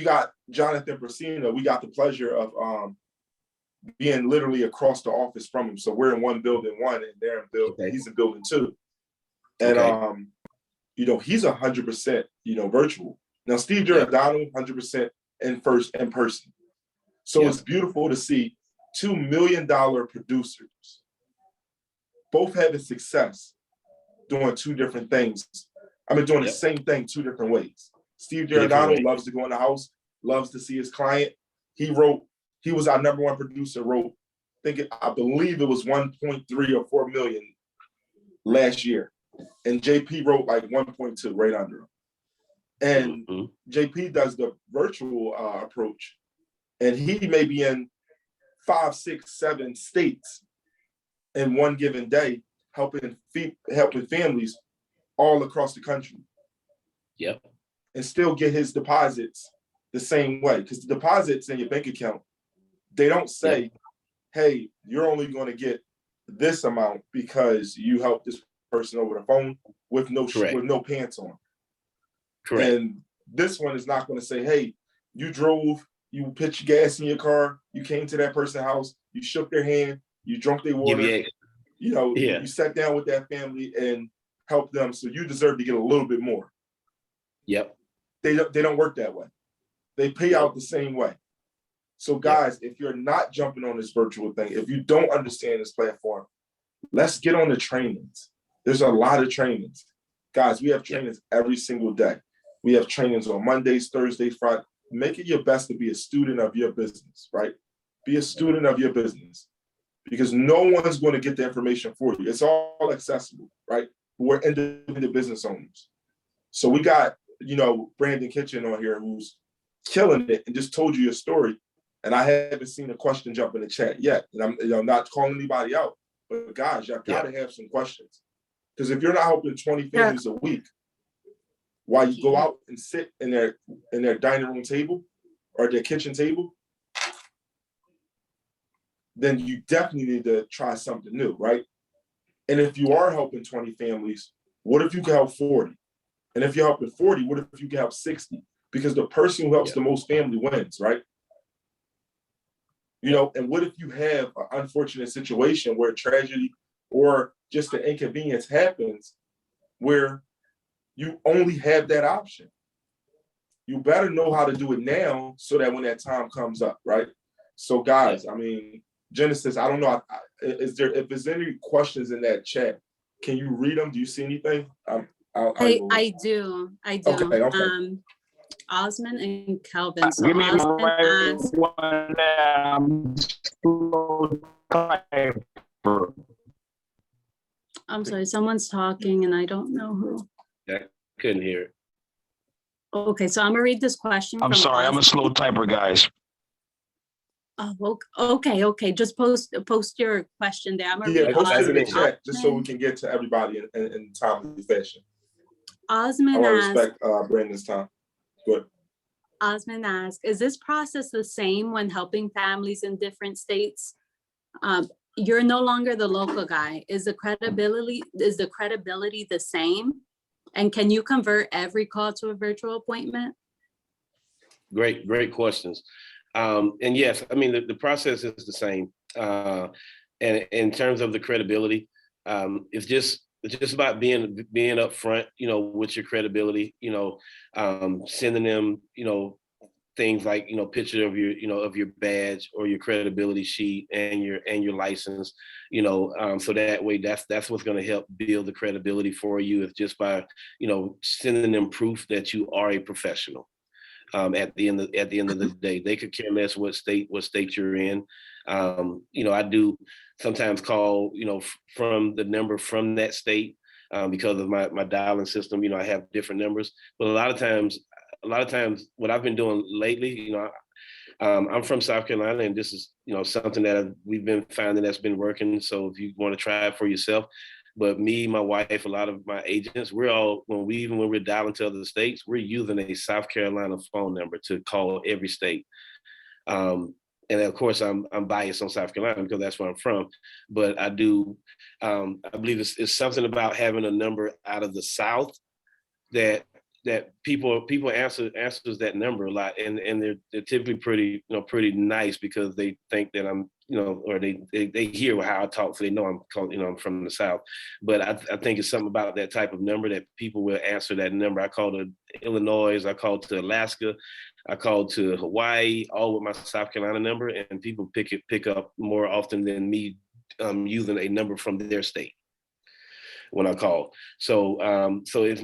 got Jonathan Persino. We got the pleasure of being literally across the office from him. So we're in one building, and they're in building, he's in building 2. And he's 100%, virtual. Now Steve Giardano, 100% in person. So it's beautiful to see $2 million producers both having success doing 2 different things. I mean, doing the same thing 2 different ways. Steve Giardano loves to go in the house, loves to see his client. He was our number 1 producer, I believe it was 1.3 or 4 million last year. And JP wrote like 1.2, right under him. And JP does the virtual approach, and he may be in 5, 6, 7 states in one given day, helping families all across the country. And still get his deposits the same way, because the deposits in your bank account, they don't say, hey, you're only going to get this amount because you helped this person over the phone with no pants on. And this one is not going to say, hey, you drove, you put your gas in your car, you came to that person's house, you shook their hand, you drank their water, you sat down with that family and helped them, so you deserve to get a little bit more. They don't work that way. They pay out the same way. So guys, if you're not jumping on this virtual thing, if you don't understand this platform, let's get on the trainings. There's a lot of trainings. Guys, we have trainings every single day. We have trainings on Mondays, Thursdays, Fridays. Make it your best to be a student of your business, right? Be a student of your business, because no one's going to get the information for you. It's all accessible, right? We're independent business owners. So we got, Brandon Kitchen on here, who's killing it and just told you your story. And I haven't seen a question jump in the chat yet. And I'm not calling anybody out, but guys, y'all gotta have some questions. Because if you're not helping 20 families a week, while you go out and sit in their dining room table or their kitchen table, then you definitely need to try something new, right? And if you are helping 20 families, what if you can help 40? And if you're helping 40, what if you can help 60? Because the person who helps the most family wins, right? And what if you have an unfortunate situation where tragedy or just an inconvenience happens where you only have that option? you better know how to do it now so that when that time comes up, right? So guys, I mean, Genesis, I don't know, if there's any questions in that chat, can you read them? Do you see anything? I do. Okay. Osmond and Kelvin. So Give me the Osmond right asked, one. Slow typer. I'm sorry, someone's talking and I don't know who. I couldn't hear it. Okay, so I'm gonna read this question. I'm from sorry, I'm a Osmond. slow typer, guys. Oh, okay. Just post your question there. I'm gonna Yeah, read post it in the Osmond. chat just so we can get to everybody in timely fashion. I Osmond want to asked, respect Brandon's time. Good. Osmond asked, is this process the same when helping families in different states? You're no longer the local guy. Is the credibility the same? And can you convert every call to a virtual appointment? Great questions. And yes, I mean, the process is the same. And in terms of the credibility, it's just about being upfront, with your credibility, sending them, things like, picture of your badge or your credibility sheet and your license, so that way that's what's going to help build the credibility for you, is just by, sending them proof that you are a professional. At the end of the day, they could care less what state you're in. I do sometimes call, from the number from that state, because of my dialing system. I have different numbers, but a lot of times what I've been doing lately, I'm from South Carolina, and this is, something that we've been finding that's been working. So if you want to try it for yourself. But me, my wife, a lot of my agents, we're all, when we're dialing to other states, we're using a South Carolina phone number to call every state. And of course, I'm biased on South Carolina because that's where I'm from. But I do, I believe it's something about having a number out of the South that people answers that number a lot, and they're typically pretty nice, because they think that I'm, or they hear how I talk, so they know I'm from the South. But I think it's something about that type of number that people will answer that number. I called to Illinois, I called to Alaska, I called to Hawaii, all with my South Carolina number, and people pick up more often than me using a number from their state when I call. So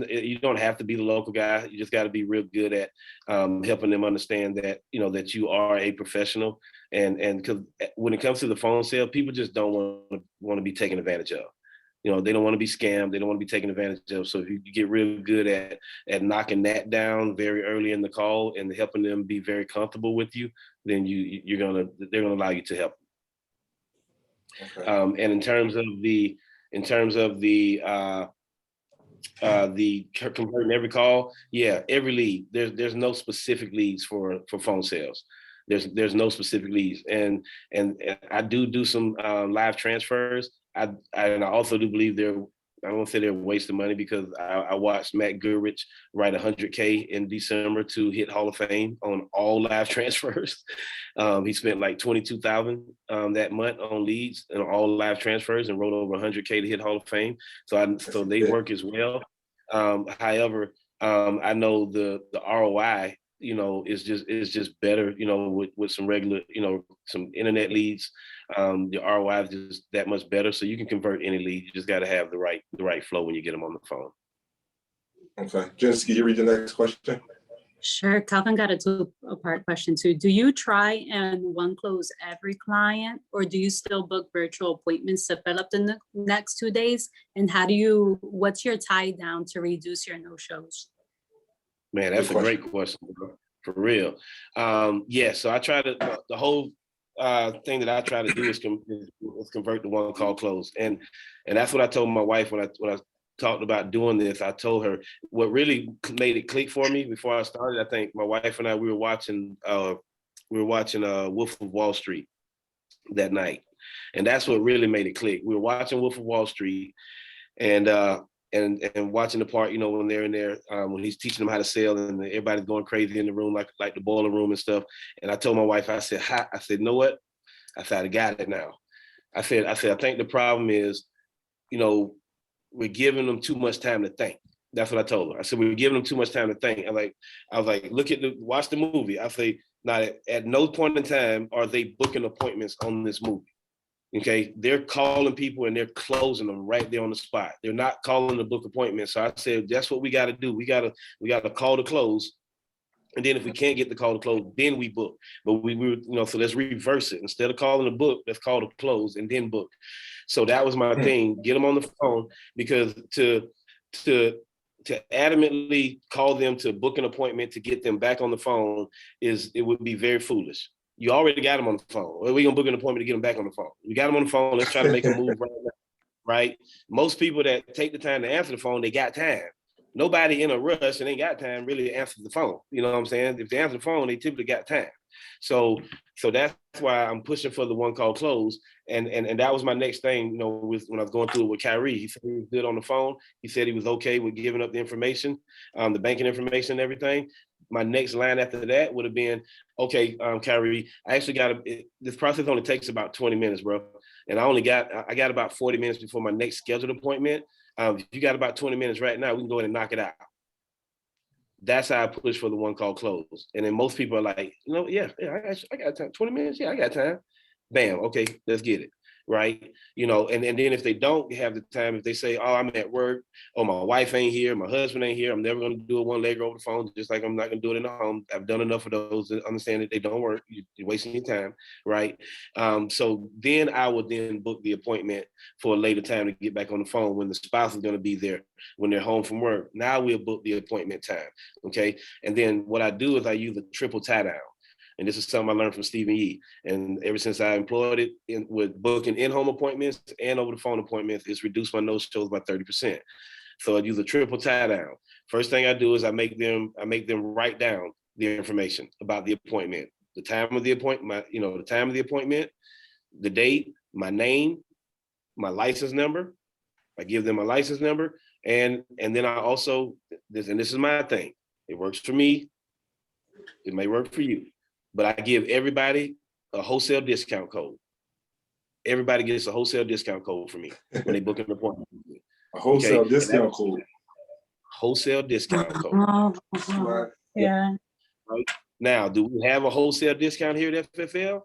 you don't have to be the local guy. You just got to be real good at helping them understand that, that you are a professional. And because when it comes to the phone sale, people just don't want to be taken advantage of. They don't want to be scammed. They don't want to be taken advantage of. So if you get real good at knocking that down very early in the call and helping them be very comfortable with you, then they're gonna allow you to help them. Okay. And in terms of the converting every call, every lead. There's no specific leads for phone sales. There's no specific leads, and I do some live transfers. I also do believe I won't say they're a waste of money, because I watched Matt Goodrich write $100K in December to hit Hall of Fame on all live transfers. He spent like $22,000 that month on leads and all live transfers, and wrote over $100K to hit Hall of Fame. So they work as well. However, I know the ROI, is just better, with some regular, some internet leads. The ROI is just that much better. So you can convert any lead. You just got to have the right flow when you get them on the phone. Okay, Jens, can you read the next question? Sure. Calvin got a two-part question too. Do you try and one close every client, or do you still book virtual appointments to fill up the next 2 days? And what's your tie down to reduce your no-shows? Man, that's a great question, bro. For real. So I try to, the whole thing that I try to do is convert the one call close. And that's what I told my wife when I talked about doing this. I told her what really made it click for me before I started. I think my wife and I, we were watching Wolf of Wall Street that night. And that's what really made it click. We were watching Wolf of Wall Street, and watching the part, when they're in there, when he's teaching them how to sell, and everybody's going crazy in the room, like the boiler room and stuff. And I told my wife, I said, you know what? I said, I got it now. I said, I think the problem is, we're giving them too much time to think. That's what I told her. I said, we're giving them too much time to think. I was like, watch the movie. I say, now at no point in time are they booking appointments on this movie. Okay, they're calling people and they're closing them right there on the spot. They're not calling to book appointments. So I said, that's what we got to do. We got to call to close. And then if we can't get the call to close, then we book. But we were, so let's reverse it. Instead of calling to book, let's call to close and then book. So that was my thing. Get them on the phone, because to adamantly call them to book an appointment to get them back on the phone it would be very foolish. You already got them on the phone. We're going to book an appointment to get them back on the phone. We got them on the phone. Let's try to make a move right now, right? Most people that take the time to answer the phone, they got time. Nobody in a rush and ain't got time really answers the phone. You know what I'm saying? If they answer the phone, they typically got time. So that's why I'm pushing for the one call close. And that was my next thing, when I was going through it with Kyrie. He said he was good on the phone. He said he was okay with giving up the information, the banking information and everything. My next line after that would have been, okay, Kyrie, I actually this process only takes about 20 minutes, bro. And I got about 40 minutes before my next scheduled appointment. If you got about 20 minutes right now, we can go ahead and knock it out. That's how I push for the one call close. And then most people are like, yeah, I got time. 20 minutes, yeah, I got time. Bam, okay, let's get it. Right. And then if they don't have the time, if they say, oh, I'm at work, or my wife ain't here, my husband ain't here, I'm never going to do it one leg over the phone, just like I'm not going to do it in the home. I've done enough of those to understand that they don't work. You're wasting your time. Right. So then I would then book the appointment for a later time to get back on the phone when the spouse is going to be there when they're home from work. Now we'll book the appointment time. Okay. And then what I do is I use a triple tie down. And this is something I learned from Stephen Yee. And ever since I employed it with booking in-home appointments and over the phone appointments, it's reduced my no-shows by 30%. So I use a triple tie down. First thing I do is I make them write down the information about the appointment, the time of the appointment, the time of the appointment, the date, my name, my license number. I give them a license number. And then I also, this is my thing. It works for me. It may work for you. But I give everybody a wholesale discount code. Everybody gets a wholesale discount code for me when they book an appointment. A wholesale discount code. Wholesale discount code. Right. Yeah. Right? Now, do we have a wholesale discount here at FFL?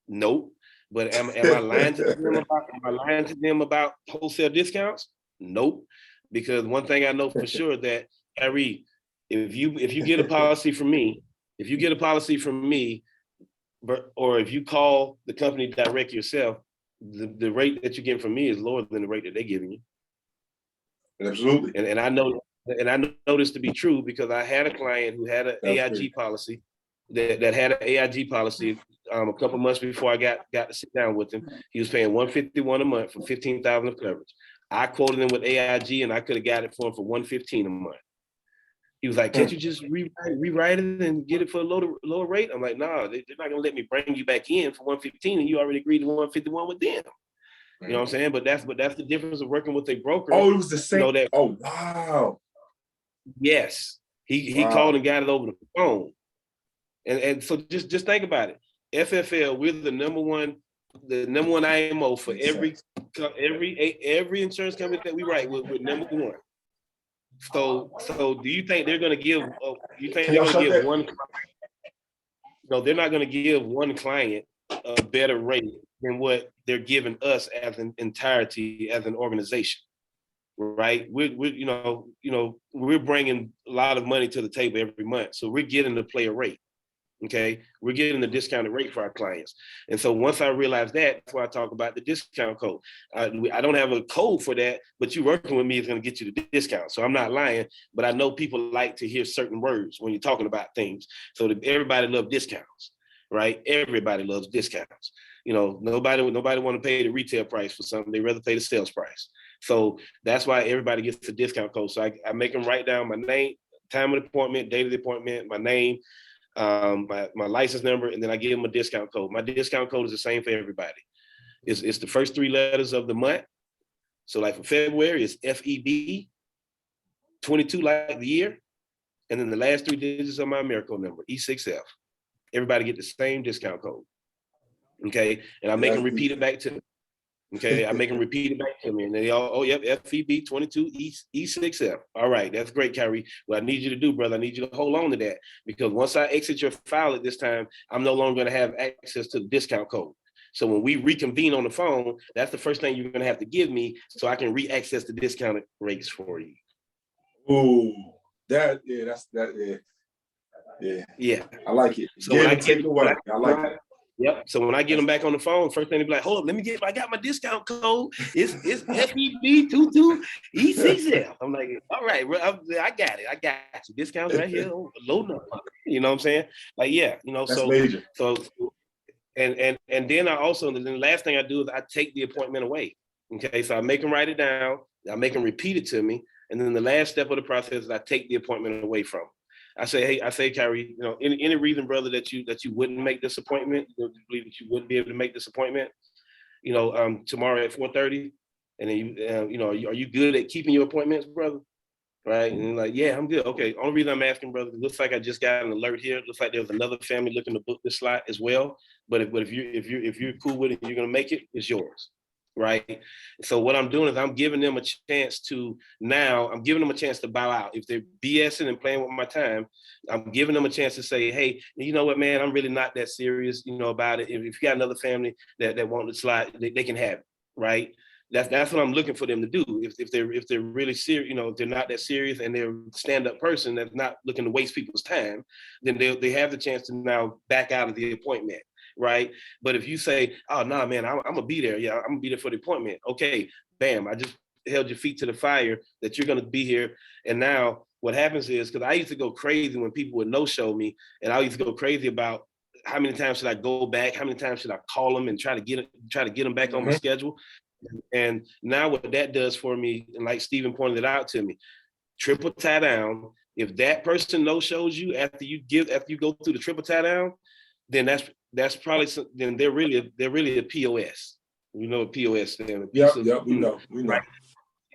Nope. But am I lying to them about wholesale discounts? Nope. Because one thing I know for sure that, Kyrie, if you get a policy from me, or if you call the company direct yourself, the rate that you're getting from me is lower than the rate that they're giving you. Absolutely. And I know this to be true because I had a client who had an AIG policy that had an AIG policy a couple months before I got to sit down with him. He was paying $151 a month for $15,000 of coverage. I quoted him with AIG and I could have got it for him for $115 a month. He was like, can't you just rewrite it and get it for a lower rate? I'm like, nah, they're not gonna let me bring you back in for $115 and you already agreed to $151 with them. You know what I'm saying? But that's the difference of working with a broker. Oh, it was the same. Oh, wow. Yes. He called and got it over the phone. And so just think about it. FFL, we're the number one IMO for every insurance company that we write with. We're number one. So do you think they're going to give? One? No, they're not going to give one client a better rate than what they're giving us as an entirety, as an organization, right? We're bringing a lot of money to the table every month, so we're getting to play a rate. Okay, we're getting the discounted rate for our clients. And so once I realized that, that's why I talk about the discount code. I don't have a code for that, but you working with me is going to get you the discount. So I'm not lying, but I know people like to hear certain words when you're talking about things. So everybody loves discounts, right? Everybody loves discounts. Nobody want to pay the retail price for something. They rather pay the sales price. So that's why everybody gets the discount code. So I make them write down my name, time of the appointment, date of the appointment, my name, my license number, and then I give them a discount code. My discount code is the same for everybody. It's the first three letters of the month. So like for February, it's FEB, 22 like the year, and then the last three digits of my Americo number, E6F. Everybody get the same discount code. Okay, and I make them repeat it back to them. Okay, I make them repeat it back to me, and they all, oh, yep, FEB 22 E6F. All right, that's great, Kyrie. What I need you to do, brother, I need you to hold on to that, because once I exit your file at this time, I'm no longer going to have access to the discount code. So when we reconvene on the phone, that's the first thing you're going to have to give me, so I can re-access the discounted rates for you. Ooh, yeah, I like it. So when I get take away, I like it. Yep. So when I get them back on the phone, first thing they be like, hold up, I got my discount code. It's FEB 22 E6F. I'm like, all right, bro, I got it. I got you. Discounts right here. Loading up. You know what I'm saying? Like, yeah, That's major. So and then I also, the last thing I do is I take the appointment away. Okay. So I make them write it down. I make them repeat it to me. And then the last step of the process is I take the appointment away from them. I say, Kyrie, any reason, brother, that you wouldn't make this appointment, you believe that you wouldn't be able to make this appointment, tomorrow at 4:30, and then are you good at keeping your appointments, brother? Right? And like, yeah, I'm good. Okay. Only reason I'm asking, brother, it looks like I just got an alert here. It looks like there's another family looking to book this slot as well. But if you're cool with it, you're gonna make it, it's yours. Right. So what I'm doing is I'm giving them a chance to bow out. If they're BSing and playing with my time, I'm giving them a chance to say, hey, you know what, man, I'm really not that serious, about it. If you got another family that want the slot, they can have it. Right. That's what I'm looking for them to do. If they're really serious, if they're not that serious and they're a stand-up person that's not looking to waste people's time, then they have the chance to now back out of the appointment. Right. But if you say, oh, nah, man, I'm gonna be there. Yeah, I'm gonna be there for the appointment. Okay, bam, I just held your feet to the fire that you're gonna be here. And now what happens is, because I used to go crazy when people would no-show me, and I used to go crazy about how many times should I go back, how many times should I call them and try to get them back on my schedule. And now what that does for me, and like Stephen pointed it out to me, triple tie down. If that person no-shows you after you go through the triple tie down, then that's probably then they're really a POS. We know what POS stands. Yep, we know. Right,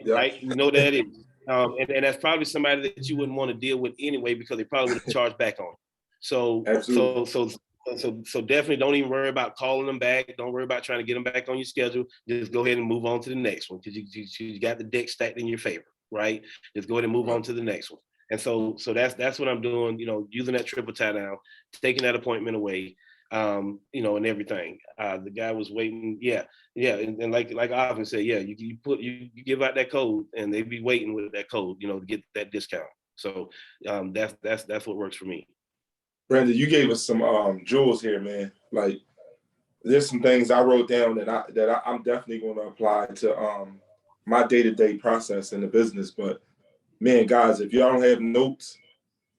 yep. Right, you know what that is. And that's probably somebody that you wouldn't want to deal with anyway, because they probably would have charged back on. So so definitely don't even worry about calling them back. Don't worry about trying to get them back on your schedule. Just go ahead and move on to the next one, because you got the deck stacked in your favor, right? Just go ahead and move on to the next one. And so that's what I'm doing, using that triple tie down, taking that appointment away, and everything. The guy was waiting. Yeah. And like Ivan said, yeah, you give out that code and they be waiting with that code, to get that discount. So that's what works for me. Brandon, you gave us some jewels here, man. Like, there's some things I wrote down that I'm definitely going to apply to my day-to-day process in the business. But man, guys, if y'all don't have notes,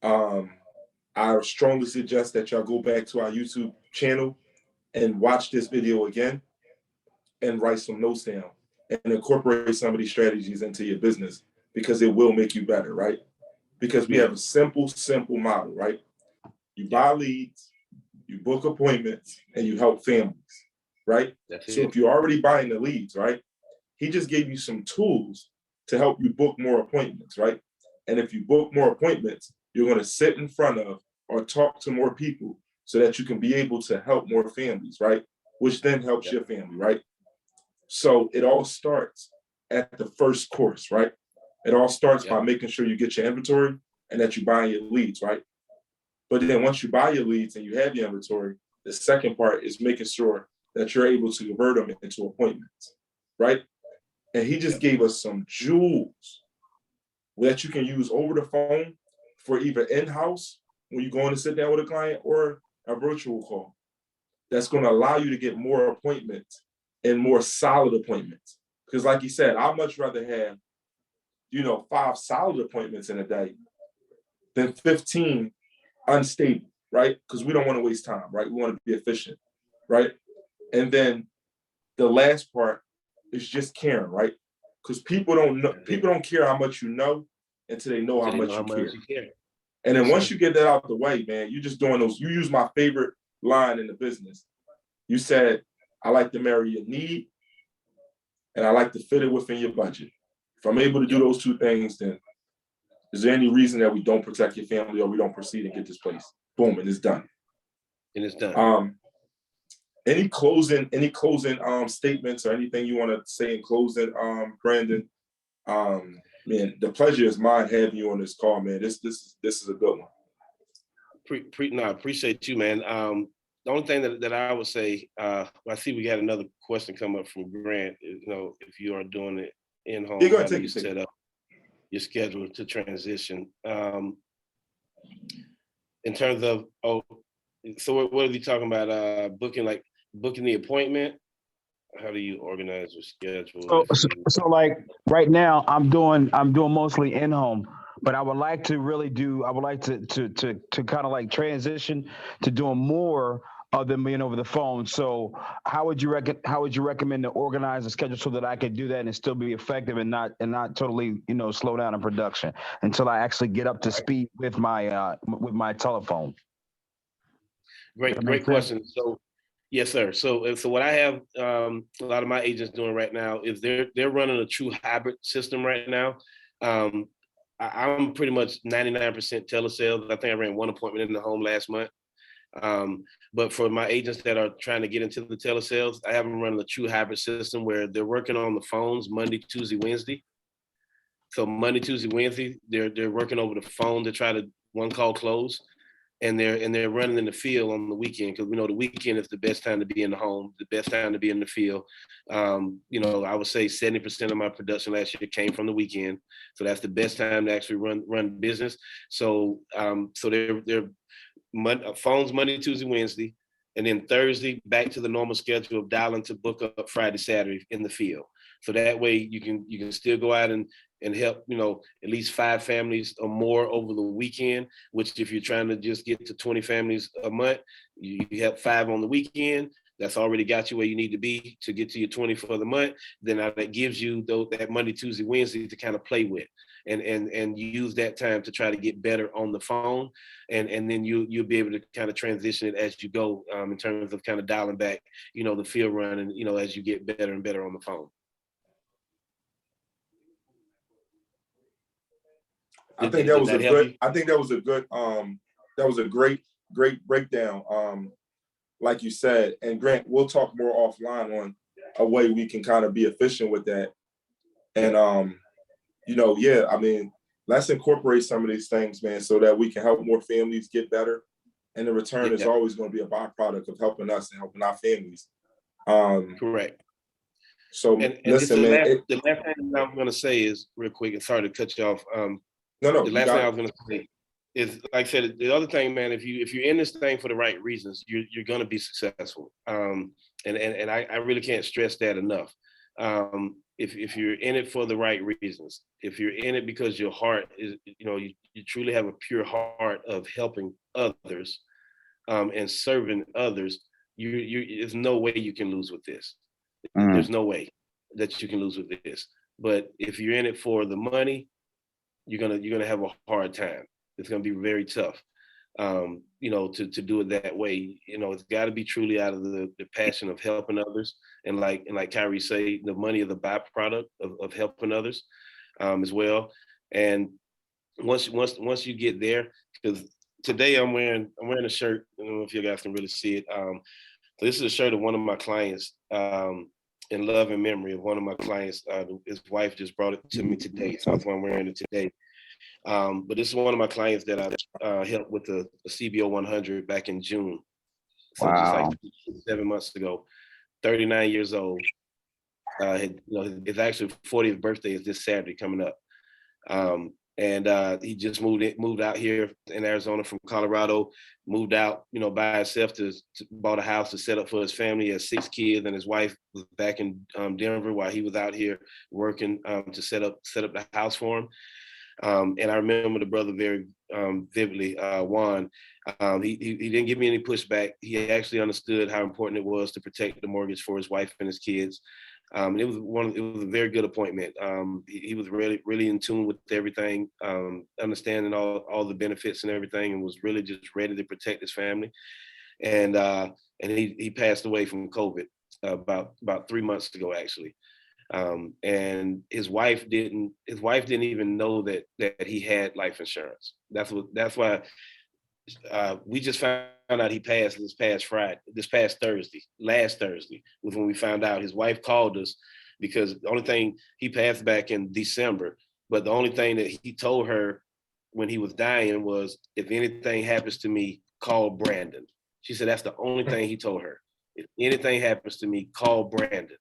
I strongly suggest that y'all go back to our YouTube channel and watch this video again and write some notes down and incorporate some of these strategies into your business, because it will make you better, right? Because we have a simple model, right? You buy leads, you book appointments, and you help families, right? So if you're already buying the leads, right, he just gave you some tools to help you book more appointments, right? And if you book more appointments, you're going to sit in front of or talk to more people so that you can be able to help more families, right? Which then helps your family, right? So it all starts at the first course, right? It all starts by making sure you get your inventory and that you buy your leads, right? But then once you buy your leads and you have your inventory, the second part is making sure that you're able to convert them into appointments, right? And he just gave us some jewels that you can use over the phone for either in-house when you're going to sit down with a client, or a virtual call. That's going to allow you to get more appointments and more solid appointments. Because like you said, I'd much rather have, 5 solid appointments in a day than 15 unstable, right? Because we don't want to waste time, right? We want to be efficient, right? And then the last part is just caring, right? Because people don't care how much you know until they know how much you care. And then once you get that out the way, man, you're just doing those. You use my favorite line in the business. You said, I like to marry your need, and I like to fit it within your budget. If I'm able to do those two things, then is there any reason that we don't protect your family or we don't proceed and get this place? Boom, and it's done. And it's done. Any closing statements or anything you want to say in closing, Brandon? Man, the pleasure is mine having you on this call, man. This is a good one. No, I appreciate you, man. The only thing that I would say, I see we got another question come up from Grant. If you are doing it in home, You're gonna how do take you it. set up your schedule to transition? In terms of, so what are you talking about? Booking the appointment? How do you organize your schedule? So like right now, I'm doing mostly in home, but I would like to kind of like transition to doing more of them being over the phone. So how would you recommend to organize a schedule so that I could do that and still be effective and not totally slow down in production until I actually get up to speed with my telephone? Great question. So, yes, sir. So what I have a lot of my agents doing right now is they're running a true hybrid system right now. I'm pretty much 99% telesales. I think I ran one appointment in the home last month. But for my agents that are trying to get into the telesales, I have them running a true hybrid system where they're working on the phones Monday, Tuesday, Wednesday. So Monday, Tuesday, Wednesday, they're working over the phone to try to one call close. And they're running in the field on the weekend, because we know the weekend is the best time to be in the home, the best time to be in the field. I would say 70% of my production last year came from the weekend, so that's the best time to actually run business. So they're phones Monday, Tuesday, Wednesday, and then Thursday back to the normal schedule of dialing to book up Friday, Saturday in the field. So that way you can still go out and help, at least 5 families or more over the weekend, which if you're trying to just get to 20 families a month, you help 5 on the weekend. That's already got you where you need to be to get to your 20 for the month. Then that gives you that Monday, Tuesday, Wednesday to kind of play with and use that time to try to get better on the phone. And then you'll be able to kind of transition it as you go, in terms of kind of dialing back, the field run, and, as you get better and better on the phone. I think that was a great breakdown. Like you said, and Grant, we'll talk more offline on a way we can kind of be efficient with that. And let's incorporate some of these things, man, so that we can help more families get better. And the return is always going to be a byproduct of helping us and helping our families. Correct. So listen, man. The last thing I'm going to say is real quick, and sorry to cut you off. No. The last thing I was going to say is, like I said, the other thing, man, if you're in this thing for the right reasons, you're going to be successful. And I really can't stress that enough. If you're in it for the right reasons, if you're in it because your heart is, you truly have a pure heart of helping others, and serving others, there's no way you can lose with this. There's no way that you can lose with this. But if you're in it for the money, you're gonna have a hard time. It's gonna be very tough, to do it that way. It's got to be truly out of the passion of helping others, and like Kyrie say, the money is the byproduct of helping others, as well. And once you get there, because today I'm wearing a shirt. I don't know if you guys can really see it. So this is a shirt of one of my clients, in love and memory of one of my clients. His wife just brought it to me today, so that's why I'm wearing it today. But this is one of my clients that I helped with the CBO 100 back in June. So wow. Just like 7 months ago, 39 years old. His actual 40th birthday is this Saturday coming up. And he just moved out here in Arizona from Colorado, moved out, by himself to bought a house to set up for his family. He has 6 kids, and his wife was back in Denver while he was out here working, to set up the house for him. And I remember the brother very vividly, Juan. He didn't give me any pushback. He actually understood how important it was to protect the mortgage for his wife and his kids. It was a very good appointment. He was really, really in tune with everything, understanding all the benefits and everything, and was really just ready to protect his family. And he passed away from COVID about 3 months ago, actually. And his wife didn't even know that he had life insurance. That's why we just found out he passed last Thursday was when we found out. His wife called us because the only thing, he passed back in December, but the only thing that he told her when he was dying was, if anything happens to me, call Brandon. She said that's the only thing he told her. If anything happens to me, call Brandon.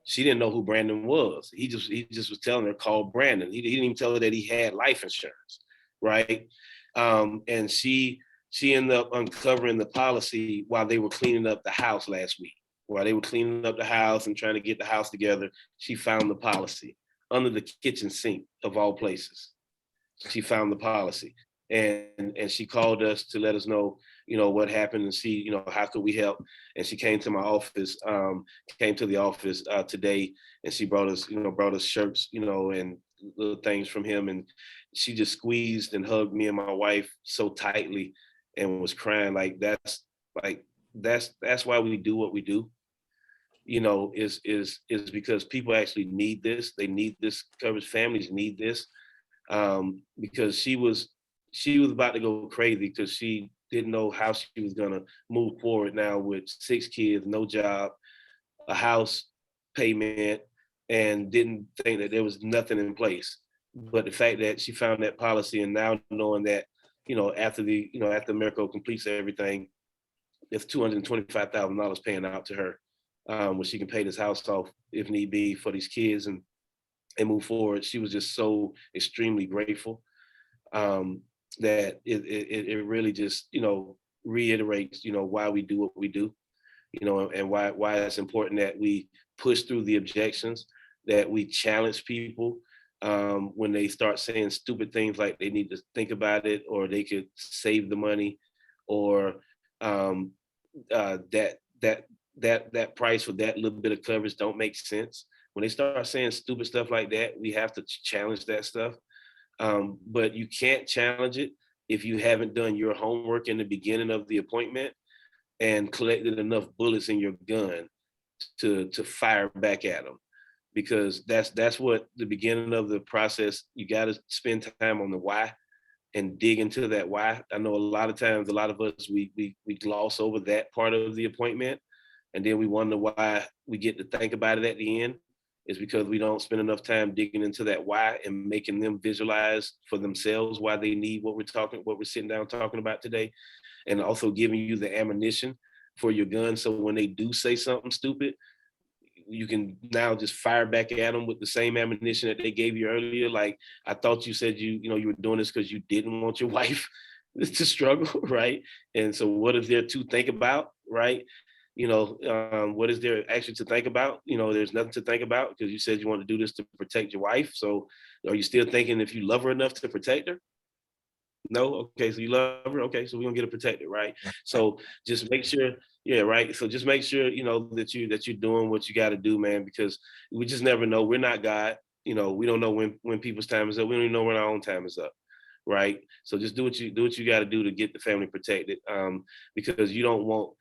She didn't know who Brandon was. He just was telling her, call Brandon. He didn't even tell her that he had life insurance, right? And she ended up uncovering the policy while they were cleaning up the house last week. While they were cleaning up the house and trying to get the house together, she found the policy under the kitchen sink of all places. She found the policy, and she called us to let us know, what happened and see, how could we help. And she came to my office, today, and she brought us shirts, and little things from him. And she just squeezed and hugged me and my wife so tightly and was crying. That's why we do what we do, is because people actually need this. They need this coverage. Families need this. Because she was about to go crazy because she didn't know how she was gonna move forward now with 6 kids, no job, a house payment, and didn't think that there was nothing in place. But the fact that she found that policy, and now knowing that, after Mirko completes everything, it's $225,000 paying out to her, where she can pay this house off if need be for these kids and move forward. She was just so extremely grateful, that it really just, reiterates, why we do what we do, and why it's important that we push through the objections, that we challenge people when they start saying stupid things like they need to think about it, or they could save the money, or that price for that little bit of coverage don't make sense. When they start saying stupid stuff like that, we have to challenge that stuff. But you can't challenge it if you haven't done your homework in the beginning of the appointment and collected enough bullets in your gun to fire back at them. Because that's what the beginning of the process, you got to spend time on the why and dig into that why. I know a lot of times, a lot of us, we gloss over that part of the appointment, and then we wonder why we get to think about it at the end. Is because we don't spend enough time digging into that why and making them visualize for themselves why they need what we're sitting down talking about today, and also giving you the ammunition for your gun. So when they do say something stupid, you can now just fire back at them with the same ammunition that they gave you earlier. Like, I thought you said you were doing this because you didn't want your wife to struggle, right? And so what is there to think about, right? What is there actually to think about? There's nothing to think about because you said you want to do this to protect your wife. So are you still thinking if you love her enough to protect her? No? Okay, so you love her? Okay, so we're gonna get her protected, right? So just make sure, yeah, right. So just make sure, that you're doing what you gotta do, man, because we just never know. We're not God. We don't know when people's time is up. We don't even know when our own time is up. Right. So just do what you gotta do to get the family protected. Because you don't want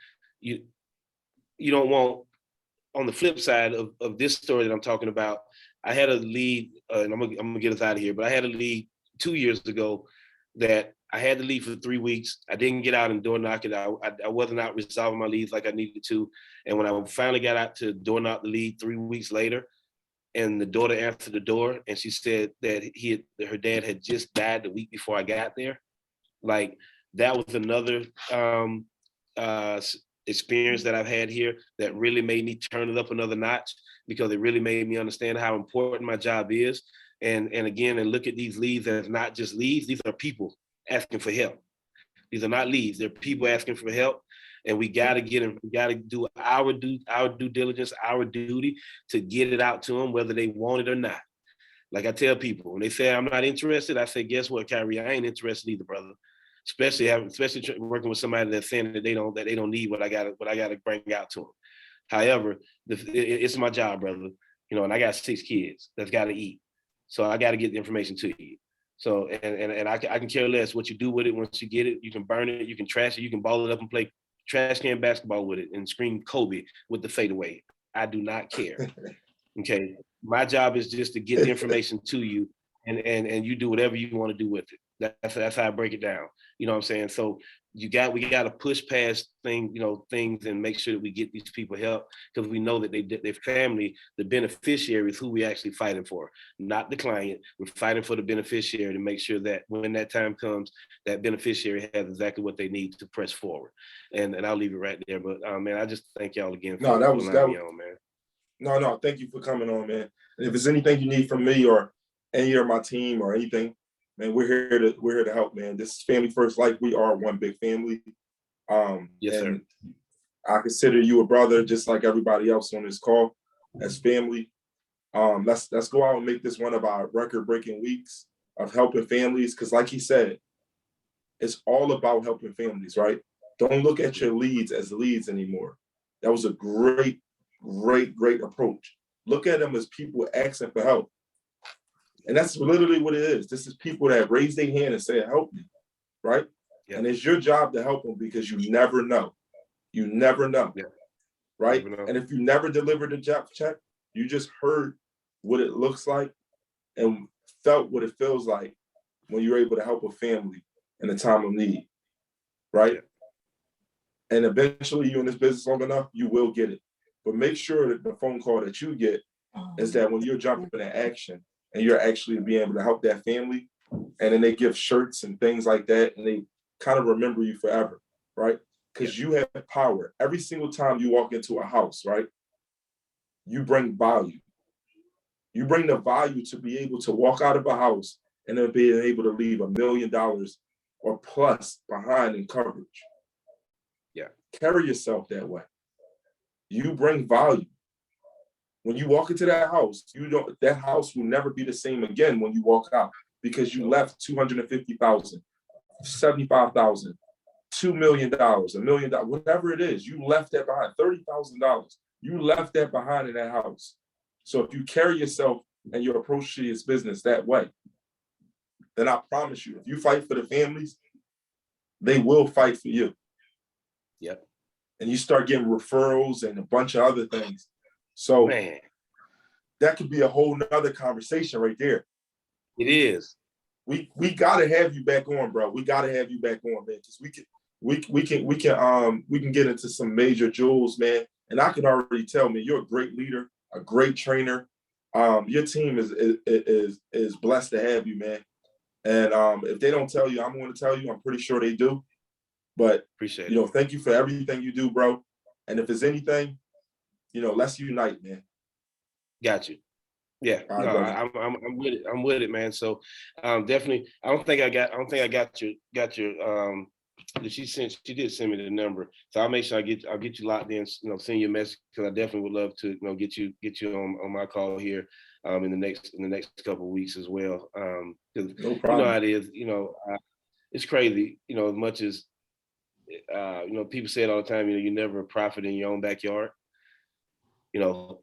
on the flip side of this story that I'm talking about. I had a lead, and I'm gonna get us out of here, but I had a lead 2 years ago that I had to leave for 3 weeks. I didn't get out and door knock it. I wasn't out resolving my leads like I needed to. And when I finally got out to door knock the lead 3 weeks later, and the daughter answered the door, and she said that her dad had just died the week before I got there. Like, that was another experience that I've had here that really made me turn it up another notch, because it really made me understand how important my job is. And again, and look at these leads as not just leads. These are people asking for help. These are not leads. They're people asking for help. And we got to get them. We got to do our due diligence, our duty to get it out to them, whether they want it or not. Like I tell people, when they say I'm not interested, I say, guess what, Kyrie? I ain't interested either, brother. Especially working with somebody that's saying that they don't need what I got to bring out to them. However, it's my job, brother. And I got 6 kids that's got to eat. So I got to get the information to you. So, and I can care less what you do with it. Once you get it, you can burn it, you can trash it, you can ball it up and play trash can basketball with it and scream Kobe with the fadeaway. I do not care. Okay. My job is just to get the information to you, and you do whatever you want to do with it. That's how I break it down. You know what I'm saying? So we got to push past things and make sure that we get these people help, because we know that their family, the beneficiary is who we actually fighting for, not the client. We're fighting for the beneficiary to make sure that when that time comes, that beneficiary has exactly what they need to press forward. And I'll leave it right there. But man, I just thank y'all again for allowing me on, man. No, thank you for coming on, man. And if there's anything you need from me or any of my team or anything, man, we're here to help, man. This is Family First Life. We are one big family. Yes, sir. And I consider you a brother, just like everybody else on this call, as family. Let's go out and make this one of our record-breaking weeks of helping families, because like he said, it's all about helping families, right? Don't look at your leads as leads anymore. That was a great approach. Look at them as people asking for help. And that's literally what it is. This is people that raise their hand and say, help me, right? Yeah. And it's your job to help them, because you never know. You never know, yeah. Right? Never know. And if you never delivered a job check, you just heard what it looks like and felt what it feels like when you're able to help a family in a time of need, right? Yeah. And eventually you're in this business long enough, you will get it. But make sure that the phone call that you get is that when you're jumping into action and you're actually being able to help that family, and then they give shirts and things like that, and they kind of remember you forever, right? Because you have power. Every single time you walk into a house, right, you bring value. You bring the value to be able to walk out of a house and then being able to leave $1 million or plus behind in coverage. Yeah. Carry yourself that way. You bring value. When you walk into that house, that house will never be the same again when you walk out, because you left $250,000, $75,000, $2 million, $1 million, whatever it is, you left that behind, $30,000. You left that behind in that house. So if you carry yourself and your approach to this business that way, then I promise you, if you fight for the families, they will fight for you. Yep. And you start getting referrals and a bunch of other things. So man, that could be a whole nother conversation right there. It is. We gotta have you back on, bro. We gotta have you back on, man, because we can get into some major jewels, man. And I can already tell, man, you're a great leader, a great trainer. Your team is blessed to have you, man. And if they don't tell you, I'm going to tell you. I'm pretty sure they do. But appreciate it. Thank you for everything you do, bro. And if there's anything, let's unite, man. Got you. Yeah, right, no, I'm with it. I'm with it, man. So definitely, I don't think I got your she did send me the number. So I'll make sure I'll get you locked in, send you a message, because I definitely would love to get you on my call here in the next couple of weeks as well. Because no problem. You know how it is, it's crazy, as much as people say it all the time, you never a prophet in your own backyard. So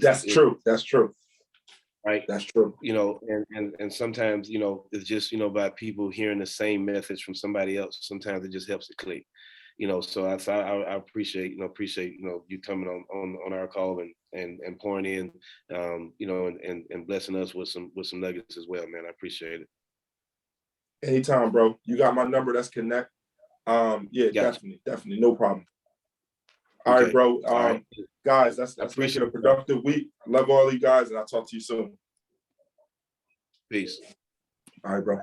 that's true. That's true. Right. That's true. And sometimes, it's just, by people hearing the same message from somebody else. Sometimes it just helps it click, so I appreciate you coming on our call and pouring in, and blessing us with some nuggets as well, man. I appreciate it. Anytime, bro. You got my number. Let's connect. Yeah, definitely. No problem. All right, bro. Right. Guys, that's making a productive week. Love all you guys, and I'll talk to you soon. Peace. All right, bro.